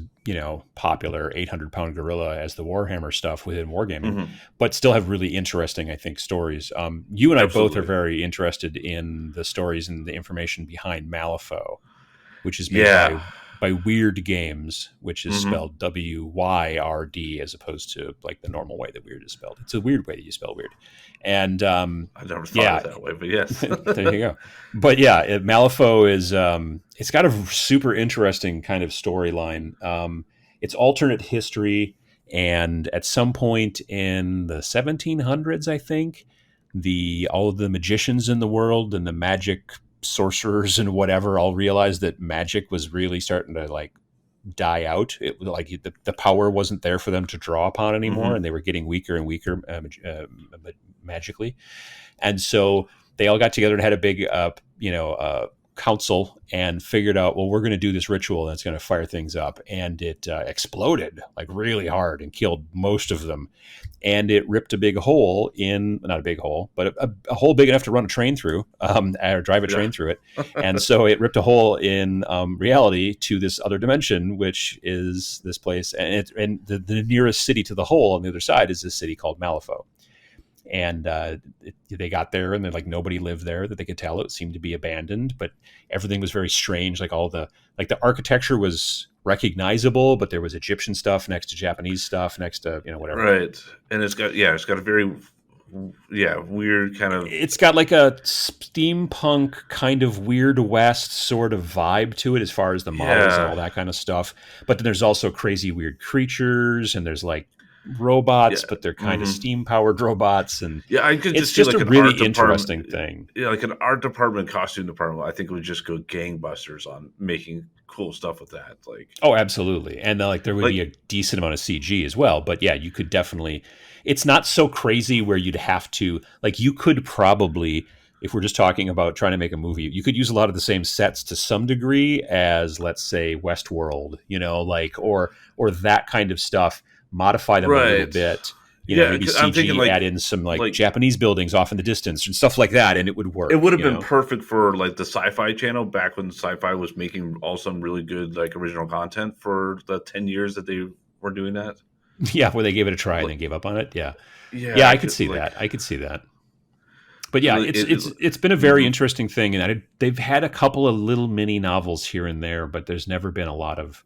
A: popular 800-pound gorilla as the Warhammer stuff within wargaming, but still have really interesting, I think, stories. You and I both are very interested in the stories and the information behind Malifaux, which is made by Weird Games, which is spelled WYRD as opposed to like the normal way that Weird is spelled. It's a weird way that you spell weird. And
B: I never thought of it that way, but yes.
A: There you go. But yeah, Malifaux is it's got a super interesting kind of storyline. It's alternate history, and at some point in the 1700s, I think, all of the magicians in the world and the magic sorcerers and whatever all realized that magic was really starting to like die out. It like the power wasn't there for them to draw upon anymore, and they were getting weaker and weaker magically. And so they all got together and had a big council and figured out, well, we're going to do this ritual that's going to fire things up. And it exploded like really hard and killed most of them. And it ripped a big hole not a big hole, but a hole big enough to run a train through, or drive a train through it. And so it ripped a hole in reality to this other dimension, which is this place. And the nearest city to the hole on the other side is this city called Malifaux. And they got there, and like nobody lived there that they could tell. It seemed to be abandoned, but everything was very strange. Like the architecture was recognizable, but there was Egyptian stuff next to Japanese stuff next to whatever.
B: Right, and it's got a very weird kind of.
A: It's got like a steampunk kind of Weird West sort of vibe to it as far as the models and all that kind of stuff. But then there's also crazy weird creatures, and there's like robots, but they're kind of steam-powered robots, and
B: I could
A: it's
B: just
A: a
B: like
A: really interesting thing.
B: Yeah, like an art department, costume department. I think it would just go gangbusters on making cool stuff with that. Like,
A: oh, absolutely, and like there would be a decent amount of CG as well. But yeah, you could definitely. It's not so crazy where you'd have to like. You could probably, if we're just talking about trying to make a movie, you could use a lot of the same sets to some degree as, let's say, Westworld. Or that kind of stuff. Modify them a little bit, maybe CG, add in some like Japanese buildings off in the distance and stuff like that, and it would work.
B: It would have been perfect for like the Sci-Fi Channel back when Sci-Fi was making some really good like original content for the 10 years that they were doing that.
A: Yeah, where they gave it a try and then gave up on it. Yeah, I could see that. I could see that. But yeah, it's been a very interesting thing, and they've had a couple of little mini novels here and there, but there's never been a lot of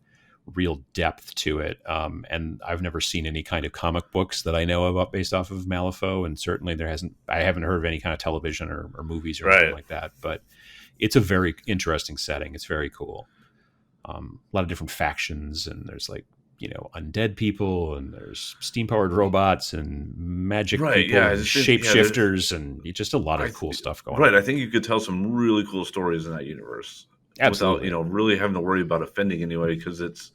A: real depth to it, and I've never seen any kind of comic books that I know about based off of Malifaux, and certainly I haven't heard of any kind of television or movies or anything like that. But it's a very interesting setting. It's very cool. A lot of different factions, and there's like undead people, and there's steam powered robots and magic
B: Right.
A: people
B: Yeah. I
A: and
B: just think, yeah,
A: shapeshifters and just a lot
B: I
A: of cool stuff going
B: right.
A: on.
B: I think you could tell some really cool stories in that universe without,
A: Absolutely.
B: really having to worry about offending anybody, because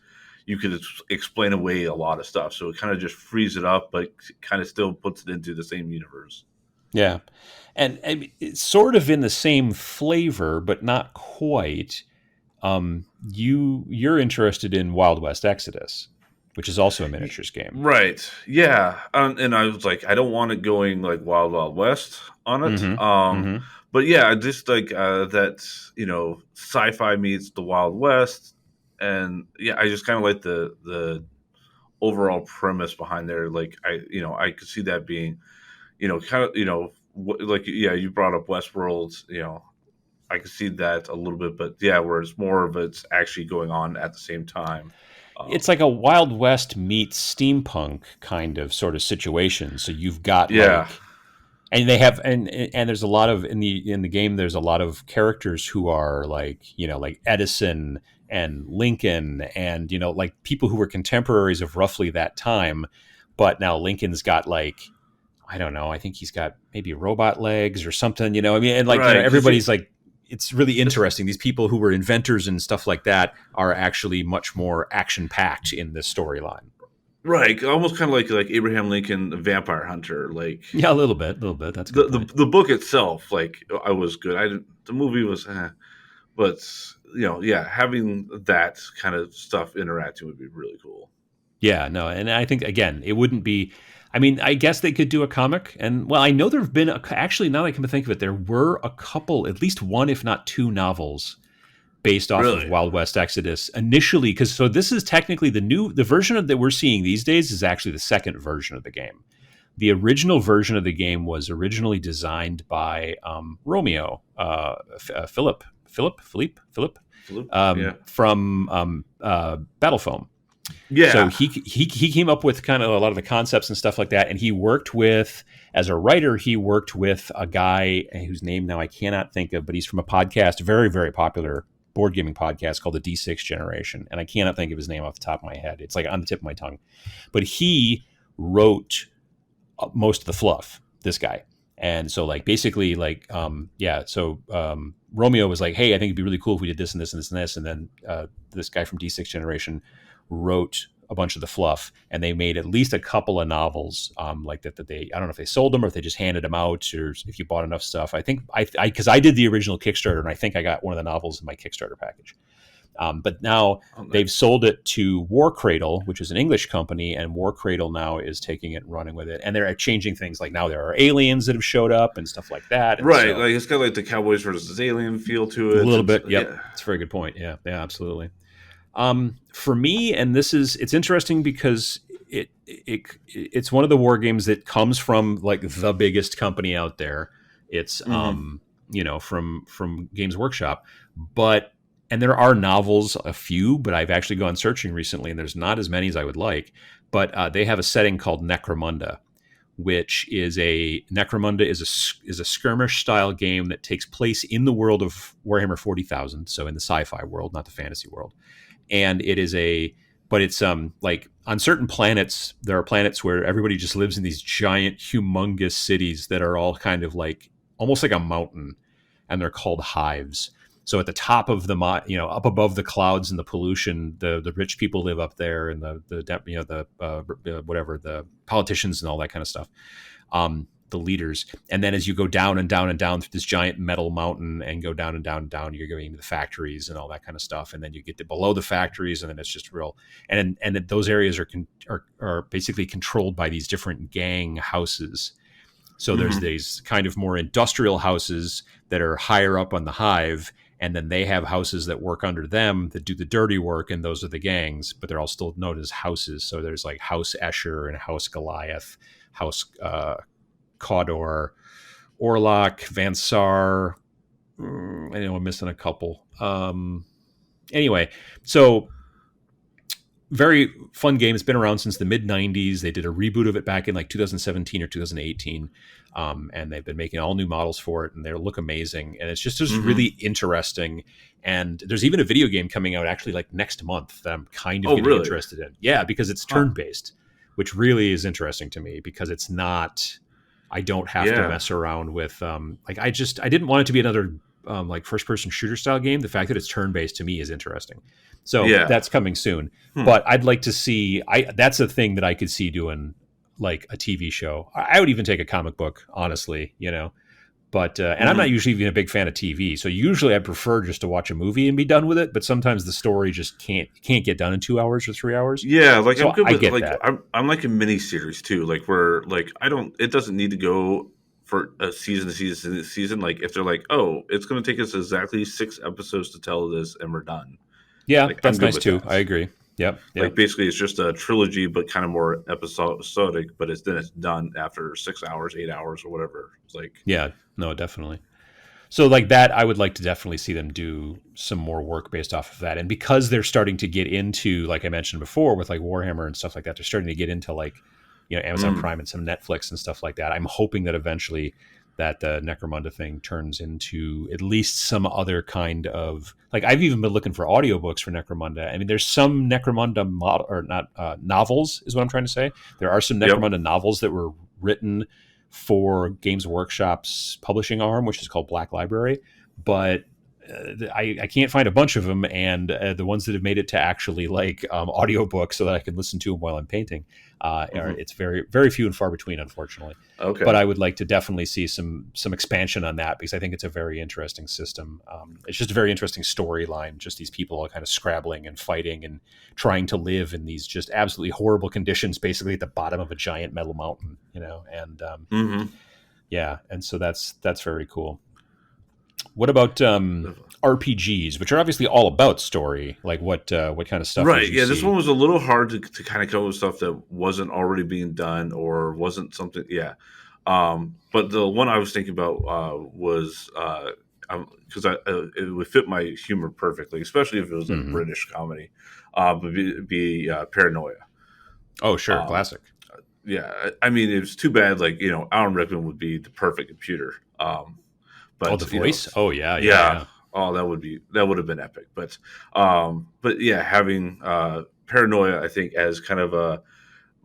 B: you could explain away a lot of stuff. So it kind of just frees it up, but kind of still puts it into the same universe.
A: Yeah. And it's sort of in the same flavor, but not quite. You're interested in Wild West Exodus, which is also a miniatures game.
B: Right. Yeah. And I was like, I don't want it going like Wild Wild West on it.
A: Mm-hmm. Mm-hmm.
B: But yeah, I just like that, sci-fi meets the Wild West. And yeah, I just kind of like the overall premise behind there. Like I could see that being, kind of, like, yeah, you brought up Westworld, I could see that a little bit, but yeah, where it's more of it's actually going on at the same time.
A: It's like a Wild West meets steampunk kind of sort of situation. So you've got
B: Yeah.
A: like, and they have, and there's a lot of in the game. There's a lot of characters who are like, like Edison and Lincoln, and like people who were contemporaries of roughly that time. But now Lincoln's got like, I don't know. I think he's got maybe robot legs or something. I mean, and like,
B: Right.
A: everybody's like, it's really interesting. These people who were inventors and stuff like that are actually much more action packed in this storyline.
B: Right, almost kind of like Abraham Lincoln, Vampire Hunter. Like
A: Yeah, a little bit. That's a
B: the
A: good point.
B: the book itself, like I was good. The movie was, but yeah, having that kind of stuff interacting would be really cool.
A: Yeah, no, and I think again, it wouldn't be. I mean, I guess they could do a comic, and well, I know there have been actually. Now that I come to think of it, there were a couple, at least one, if not two, novels based off of
B: Really?
A: Wild West Exodus initially. Because so this is technically the version that we're seeing these days is actually the second version of the game. The original version of the game was originally designed by Romeo Philip
B: Yeah.
A: from Battle Foam. So
B: Yeah.
A: he came up with kind of a lot of the concepts and stuff like that, and he worked with, as a writer, he worked with a guy whose name now I cannot think of, but he's from a podcast, very very popular board gaming podcast called the D6 Generation, and I cannot think of his name off the top of my head. It's like on the tip of my tongue, but he wrote most of the fluff. This guy. And so like basically like Romeo was like, hey, I think it'd be really cool if we did this and this and this and this, and then this guy from D6 Generation wrote a bunch of the fluff, and they made at least a couple of novels like that they, I don't know if they sold them or if they just handed them out, or if you bought enough stuff. I think because I did the original Kickstarter, and I think I got one of the novels in my Kickstarter package. But now they've sold it to War Cradle, which is an English company, and War Cradle now is taking it and running with it. And they're changing things. Like now there are aliens that have showed up and stuff like that. And
B: Right,
A: so,
B: like it's got like the Cowboys versus Alien feel to it.
A: a little bit. Yep.
B: Yeah.
A: It's a very good point. Yeah, absolutely. For me, and it's interesting because it's one of the war games that comes from like the biggest company out there. It's from Games Workshop, and there are novels, a few, but I've actually gone searching recently, and there's not as many as I would like. But they have a setting called Necromunda, which is is a skirmish style game that takes place in the world of Warhammer 40,000, so in the sci-fi world, not the fantasy world. And it's like on certain planets, there are planets where everybody just lives in these giant, humongous cities that are all kind of like almost like a mountain, and they're called hives. So at the top of up above the clouds and the pollution, the rich people live up there, and the politicians and all that kind of stuff, the leaders. And then as you go down and down and down through this giant metal mountain and go down and down and down, you're going into the factories and all that kind of stuff. And then you get to below the factories, and then it's just real. And those areas are basically controlled by these different gang houses. So there's these kind of more industrial houses that are higher up on the hive, and then they have houses that work under them that do the dirty work, and those are the gangs, but they're all still known as houses. So there's like House Escher and House Goliath, House Caudor, Orlok, Van Sar. I know I'm missing a couple. Anyway, so very fun game. It's been around since the mid 90s. They did a reboot of it back in like 2017 or 2018. And they've been making all new models for it, and they look amazing. And it's just really interesting. And there's even a video game coming out actually like next month that I'm kind of getting interested in. Yeah, because it's turn-based, which really is interesting to me because it's not, I don't have to mess around with, like I didn't want it to be another like first-person shooter style game. The fact that it's turn-based to me is interesting. So that's coming soon. But I'd like to see, that's a thing that I could see doing like a TV show. I would even take a comic book, honestly, you know. But and I'm not usually even a big fan of TV, so usually I prefer just to watch a movie and be done with it. But sometimes the story just can't get done in 2 hours or 3 hours.
B: Yeah, like
A: so
B: I'm good with like
A: that.
B: I'm like a mini series too, like where like it doesn't need to go for a season to season. Like if they're like, oh, it's going to take us exactly 6 episodes to tell this, and we're done.
A: Yeah,
B: like,
A: that's nice too. I agree. Yep.
B: Like basically, it's just a trilogy, but kind of more episodic. But it's done after 6 hours, 8 hours, or whatever. It's like
A: no, definitely. So like that, I would like to definitely see them do some more work based off of that. And because they're starting to get into, like I mentioned before, with like Warhammer and stuff like that, they're starting to get into like, you know, Amazon Prime and some Netflix and stuff like that. I'm hoping that eventually that the Necromunda thing turns into at least some other kind of, like I've even been looking for audiobooks for Necromunda. I mean, there's some Necromunda novels is what I'm trying to say. There are some Necromunda novels that were written for Games Workshop's publishing arm, which is called Black Library, but I can't find a bunch of them, and the ones that have made it to actually like audiobooks so that I can listen to them while I'm painting, it's very, very few and far between, unfortunately.
B: Okay.
A: But I would like to definitely see some expansion on that because I think it's a very interesting system. It's just a very interesting storyline, just these people all kind of scrabbling and fighting and trying to live in these just absolutely horrible conditions, basically at the bottom of a giant metal mountain, you know, and and so that's very cool. What about RPGs, which are obviously all about story? Like what kind of stuff?
B: Right. Yeah, this one was a little hard to kind of come up with stuff that wasn't already being done or wasn't something. Yeah. But the one I was thinking about was because it would fit my humor perfectly, especially if it was a British comedy. Would be Paranoia.
A: Oh, sure, classic.
B: Yeah, I mean, it was too bad. Like, you know, Alan Rickman would be the perfect computer. But
A: the voice.
B: You know,
A: yeah.
B: Oh, that would have been epic. But yeah, having Paranoia, I think, as kind of a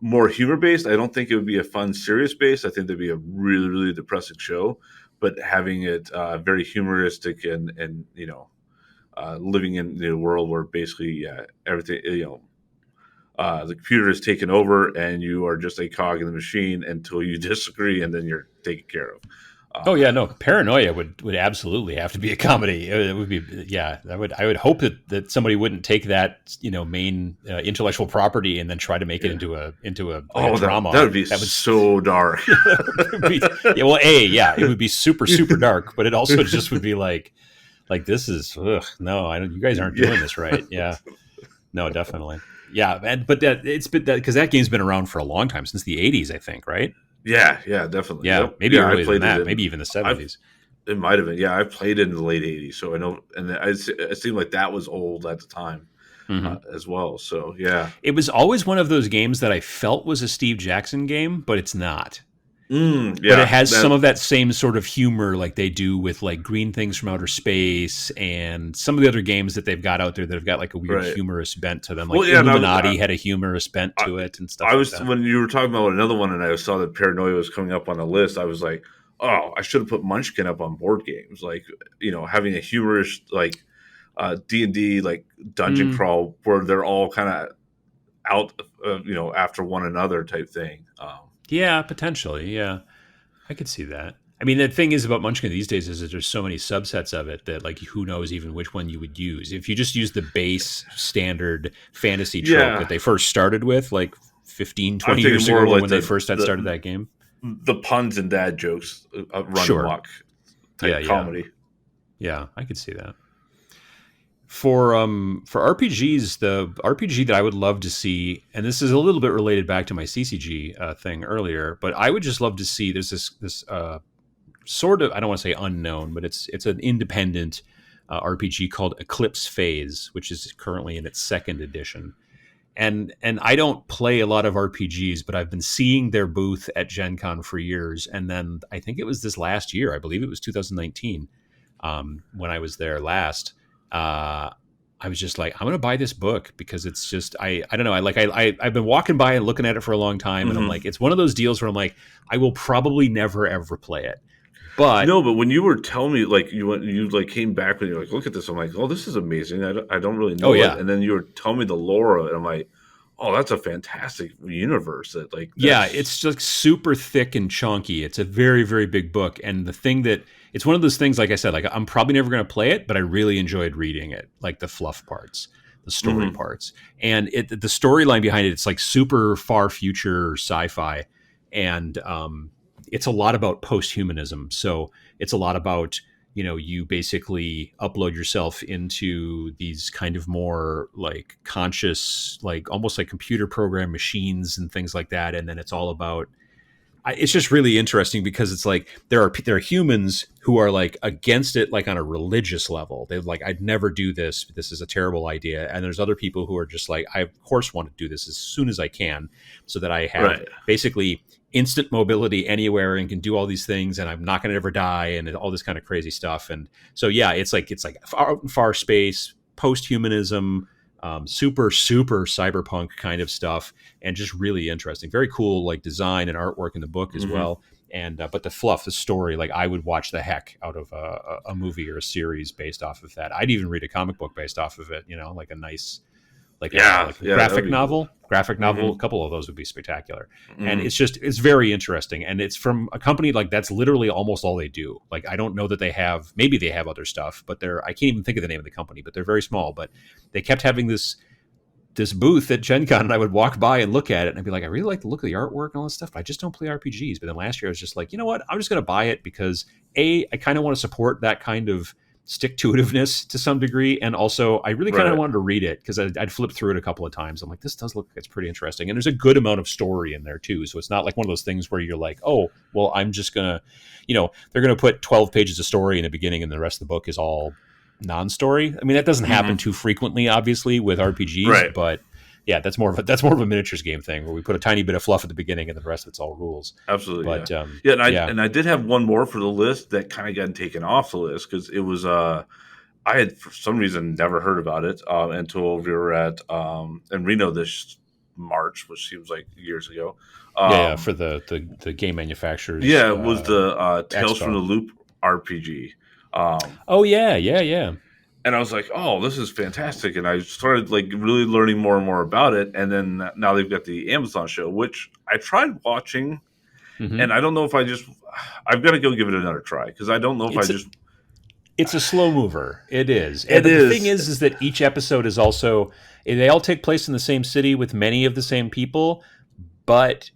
B: more humor based. I don't think it would be a fun, serious based. I think that'd be a really, really depressing show. But having it very humoristic and you know, living in the world where basically everything, you know, the computer is taken over and you are just a cog in the machine until you disagree, and then you're taken care of.
A: Oh yeah, no, Paranoia would absolutely have to be a comedy. It would be, yeah. I would hope that somebody wouldn't take that, you know, main intellectual property and then try to make it into a drama.
B: That would be so dark.
A: It would be super dark, but it also just would be like this is no, you guys aren't doing this right. Yeah, no, definitely. Yeah, but it's been that because that game's been around for a long time, since the 80s, I think, right?
B: Yeah, definitely.
A: Yeah, maybe earlier than that, maybe even the 70s.
B: It might have been. Yeah, I played it in the late 80s, so I know, and it seemed like that was old at the time as well. So, yeah.
A: It was always one of those games that I felt was a Steve Jackson game, but it's not. But it has some of that same sort of humor like they do with like Green Things from Outer Space and some of the other games that they've got out there that have got like a weird humorous bent to them. Like Illuminati had a humorous bent to it and stuff like that.
B: When you were talking about another one and I saw that Paranoia was coming up on the list, I was like, oh, I should have put Munchkin up on board games. Like, you know, having a humorous like D&D like dungeon crawl where they're all kind of out, you know, after one another type thing.
A: Yeah, potentially. Yeah, I could see that. I mean, the thing is about Munchkin these days is that there's so many subsets of it that, like, who knows even which one you would use. If you just use the base standard fantasy trope that they first started with, like 15, 20 years ago when they first had started that game.
B: The puns and dad jokes, run and walk type comedy.
A: Yeah, I could see that. For RPGs, the RPG that I would love to see, and this is a little bit related back to my CCG thing earlier, but I would just love to see there's this sort of, I don't want to say unknown, but it's an independent RPG called Eclipse Phase, which is currently in its 2nd edition. and I don't play a lot of RPGs, but I've been seeing their booth at Gen Con for years. And then I think it was this last year, I believe it was 2019, when I was there last. I was just like, I'm going to buy this book because it's just, I don't know. I've been walking by and looking at it for a long time. And I'm like, it's one of those deals where I'm like, I will probably never, ever play it. But
B: no, but when you were telling me, like, you like came back and you're like, look at this. I'm like, oh, this is amazing. I don't really know it. And then you were telling me the lore of it. I'm like, oh, that's a fantastic universe. That like,
A: yeah, it's just super thick and chunky. It's a very, very big book. And the thing that it's one of those things, like I said, like I'm probably never going to play it, but I really enjoyed reading it, like the fluff parts, the story parts, and the storyline behind it. It's like super far future sci-fi, and it's a lot about post-humanism. So it's a lot about, you basically upload yourself into these kind of more like conscious, like almost like computer program machines and things like that. And then it's all about, it's just really interesting because it's like there are humans who are like against it, like on a religious level. They're like, I'd never do this. This is a terrible idea. And there's other people who are just like, I of course want to do this as soon as I can, so that I have basically instant mobility anywhere and can do all these things, and I'm not going to ever die, and all this kind of crazy stuff. And so yeah, it's like far space, post-humanism. Super cyberpunk kind of stuff, and just really interesting, very cool, like design and artwork in the book as well. And but the fluff, the story, like I would watch the heck out of a movie or a series based off of that. I'd even read a comic book based off of it, like a nice, like a graphic novel. A couple of those would be spectacular. And it's very interesting. And it's from a company like that's literally almost all they do. Like, I don't know that maybe they have other stuff, but I can't even think of the name of the company, but they're very small. But they kept having this booth at Gen Con, and I would walk by and look at it and I'd be like, I really like the look of the artwork and all this stuff, but I just don't play RPGs. But then last year I was just like, you know what? I'm just going to buy it because I kind of want to support that kind of stick-to-itiveness to some degree, and also I really kind of wanted to read it because I'd flipped through it a couple of times. I'm like, this does look like it's pretty interesting, and there's a good amount of story in there too, so it's not like one of those things where you're like, oh well, I'm just gonna, they're gonna put 12 pages of story in the beginning and the rest of the book is all non-story. I mean, that doesn't happen too frequently, obviously, with RPGs, but yeah, that's more of a miniatures game thing where we put a tiny bit of fluff at the beginning and the rest of it's all rules.
B: Absolutely.
A: But
B: and I did have one more for the list that kind of got taken off the list because it was I had for some reason never heard about it until we were at in Reno this March, which seems like years ago.
A: For the game manufacturers.
B: Yeah, it was the Tales Expo. From the Loop RPG.
A: Yeah.
B: And I was like, oh, this is fantastic. And I started like really learning more and more about it. And then now they've got the Amazon show, which I tried watching. And I don't know if I've got to go give it another try because I don't know if
A: it's a slow mover. It is. And the thing is that each episode is also, they all take place in the same city with many of the same people, but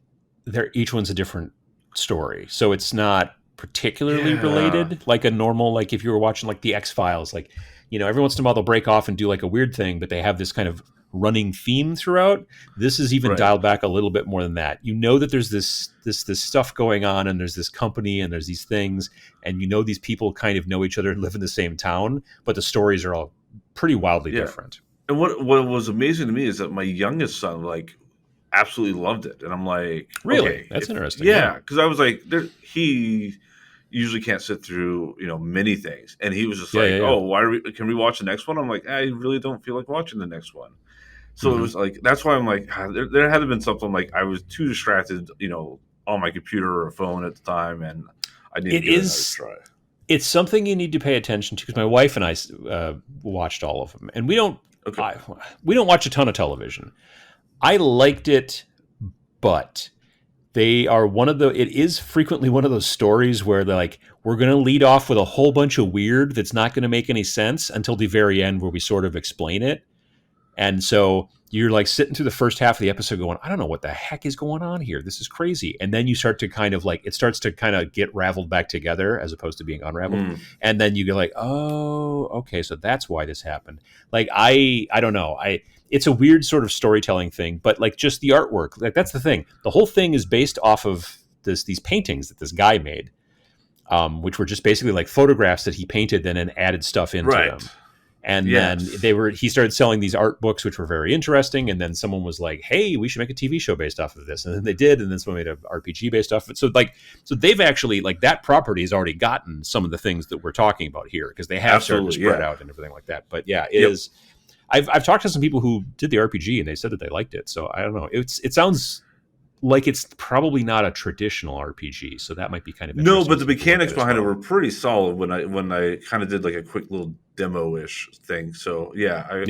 A: each one's a different story. So it's not particularly related like a normal, like if you were watching like the X-Files, like, every once in a while they'll break off and do like a weird thing, but they have this kind of running theme throughout. This is even dialed back a little bit more than that. That there's this stuff going on, and there's this company, and there's these things, and these people kind of know each other and live in the same town, but the stories are all pretty wildly different.
B: And what was amazing to me is that my youngest son like absolutely loved it, and I'm like,
A: really,
B: okay,
A: that's interesting.
B: Yeah, because I was like, he usually can't sit through many things, and he was just oh, why can we watch the next one? I'm like, I really don't feel like watching the next one. So it was like, that's why I'm like, there had to have been something like I was too distracted on my computer or phone at the time, and I need to give it another try.
A: It's something you need to pay attention to because my wife and I watched all of them, and we don't watch a ton of television. I liked it, but it is frequently one of those stories where they're like, we're going to lead off with a whole bunch of weird that's not going to make any sense until the very end where we sort of explain it. And so you're like sitting through the first half of the episode going, I don't know what the heck is going on here. This is crazy. And then you start to kind of like, it starts to kind of get raveled back together as opposed to being unraveled. And then you go like, oh, okay. So that's why this happened. Like, I don't know. It's a weird sort of storytelling thing, but like just the artwork, like that's the thing. The whole thing is based off of these paintings that this guy made, which were just basically like photographs that he painted then and added stuff into them. And
B: Yes.
A: then he started selling these art books, which were very interesting. And then someone was like, hey, we should make a TV show based off of this. And then they did. And then someone made an RPG based off of it. So they've actually, like, that property has already gotten some of the things that we're talking about here, because they have started to spread out and everything like that. But yeah, it is. I've talked to some people who did the RPG and they said that they liked it. So I don't know. It sounds like it's probably not a traditional RPG. So that might be kind of
B: No,
A: interesting
B: but the
A: to look
B: mechanics
A: at as
B: behind it
A: well.
B: were pretty solid when I kind of did like a quick little demo-ish thing. So yeah, I was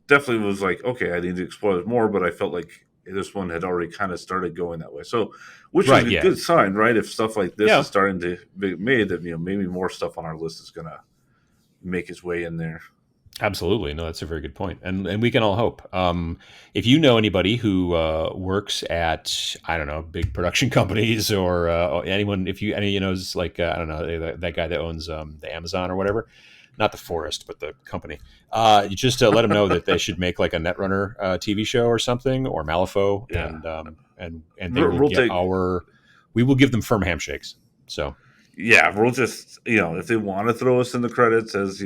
B: definitely was like, okay, I need to explore it more, but I felt like this one had already kind of started going that way. So, which is a good sign, right? If stuff like this is starting to be made, that maybe more stuff on our list is going to make its way in there.
A: Absolutely. No, that's a very good point. And we can all hope. If you know anybody who works at, I don't know, big production companies or anyone, if you, any, knows, like, I don't know, that guy that owns the Amazon or whatever, not the forest, but the company, you just let them know that they should make like a Netrunner TV show or something, or Malifaux, and they will get we will give them firm handshakes. So
B: yeah, we'll just, if they want to throw us in the credits as,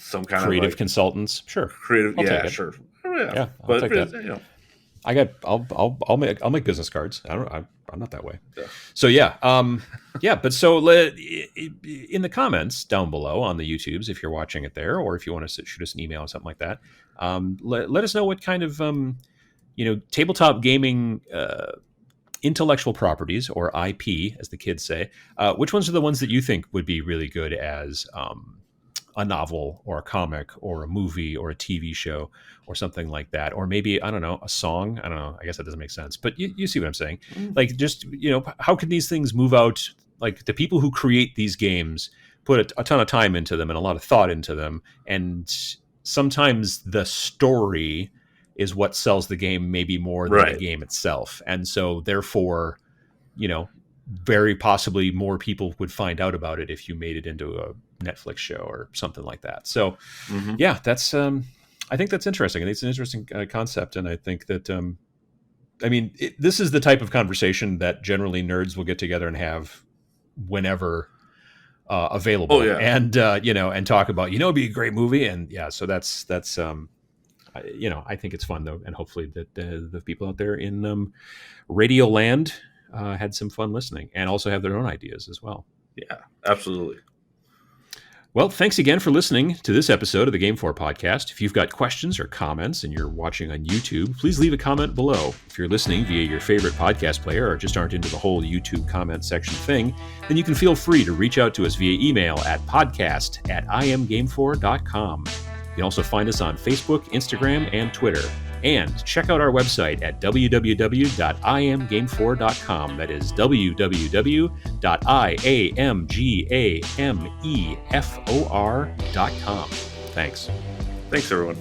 B: some kind
A: creative
B: of like
A: consultants, sure.
B: Creative, sure.
A: Yeah, I'll take that. I'll make business cards. I'm not that way. Yeah. So but so in the comments down below on the YouTubes, if you're watching it there, or if you want to shoot us an email or something like that, let us know what kind of tabletop gaming intellectual properties, or IP, as the kids say. Which ones are the ones that you think would be really good as a novel or a comic or a movie or a TV show or something like that, or maybe, I don't know, a song. I don't know. I guess that doesn't make sense, but you see what I'm saying? Like, just, how can these things move out? Like, the people who create these games put a ton of time into them and a lot of thought into them. And sometimes the story is what sells the game, maybe more than the game itself. And so therefore, very possibly more people would find out about it if you made it into a Netflix show or something like that. So that's I think that's interesting. I think it's an interesting concept. And I think that this is the type of conversation that generally nerds will get together and have whenever available. And and talk about, it'd be a great movie. And so that's I think it's fun, though, and hopefully that the people out there in Radio Land had some fun listening and also have their own ideas as well.
B: Yeah, absolutely.
A: Well, thanks again for listening to this episode of the GameFor Podcast. If you've got questions or comments and you're watching on YouTube, please leave a comment below. If you're listening via your favorite podcast player or just aren't into the whole YouTube comment section thing, then you can feel free to reach out to us via email at podcast@iamgamefor.com. You can also find us on Facebook, Instagram, and Twitter. And check out our website at www.iamgamefor.com. That is www.iamgamefor.com. Thanks.
B: Thanks, everyone.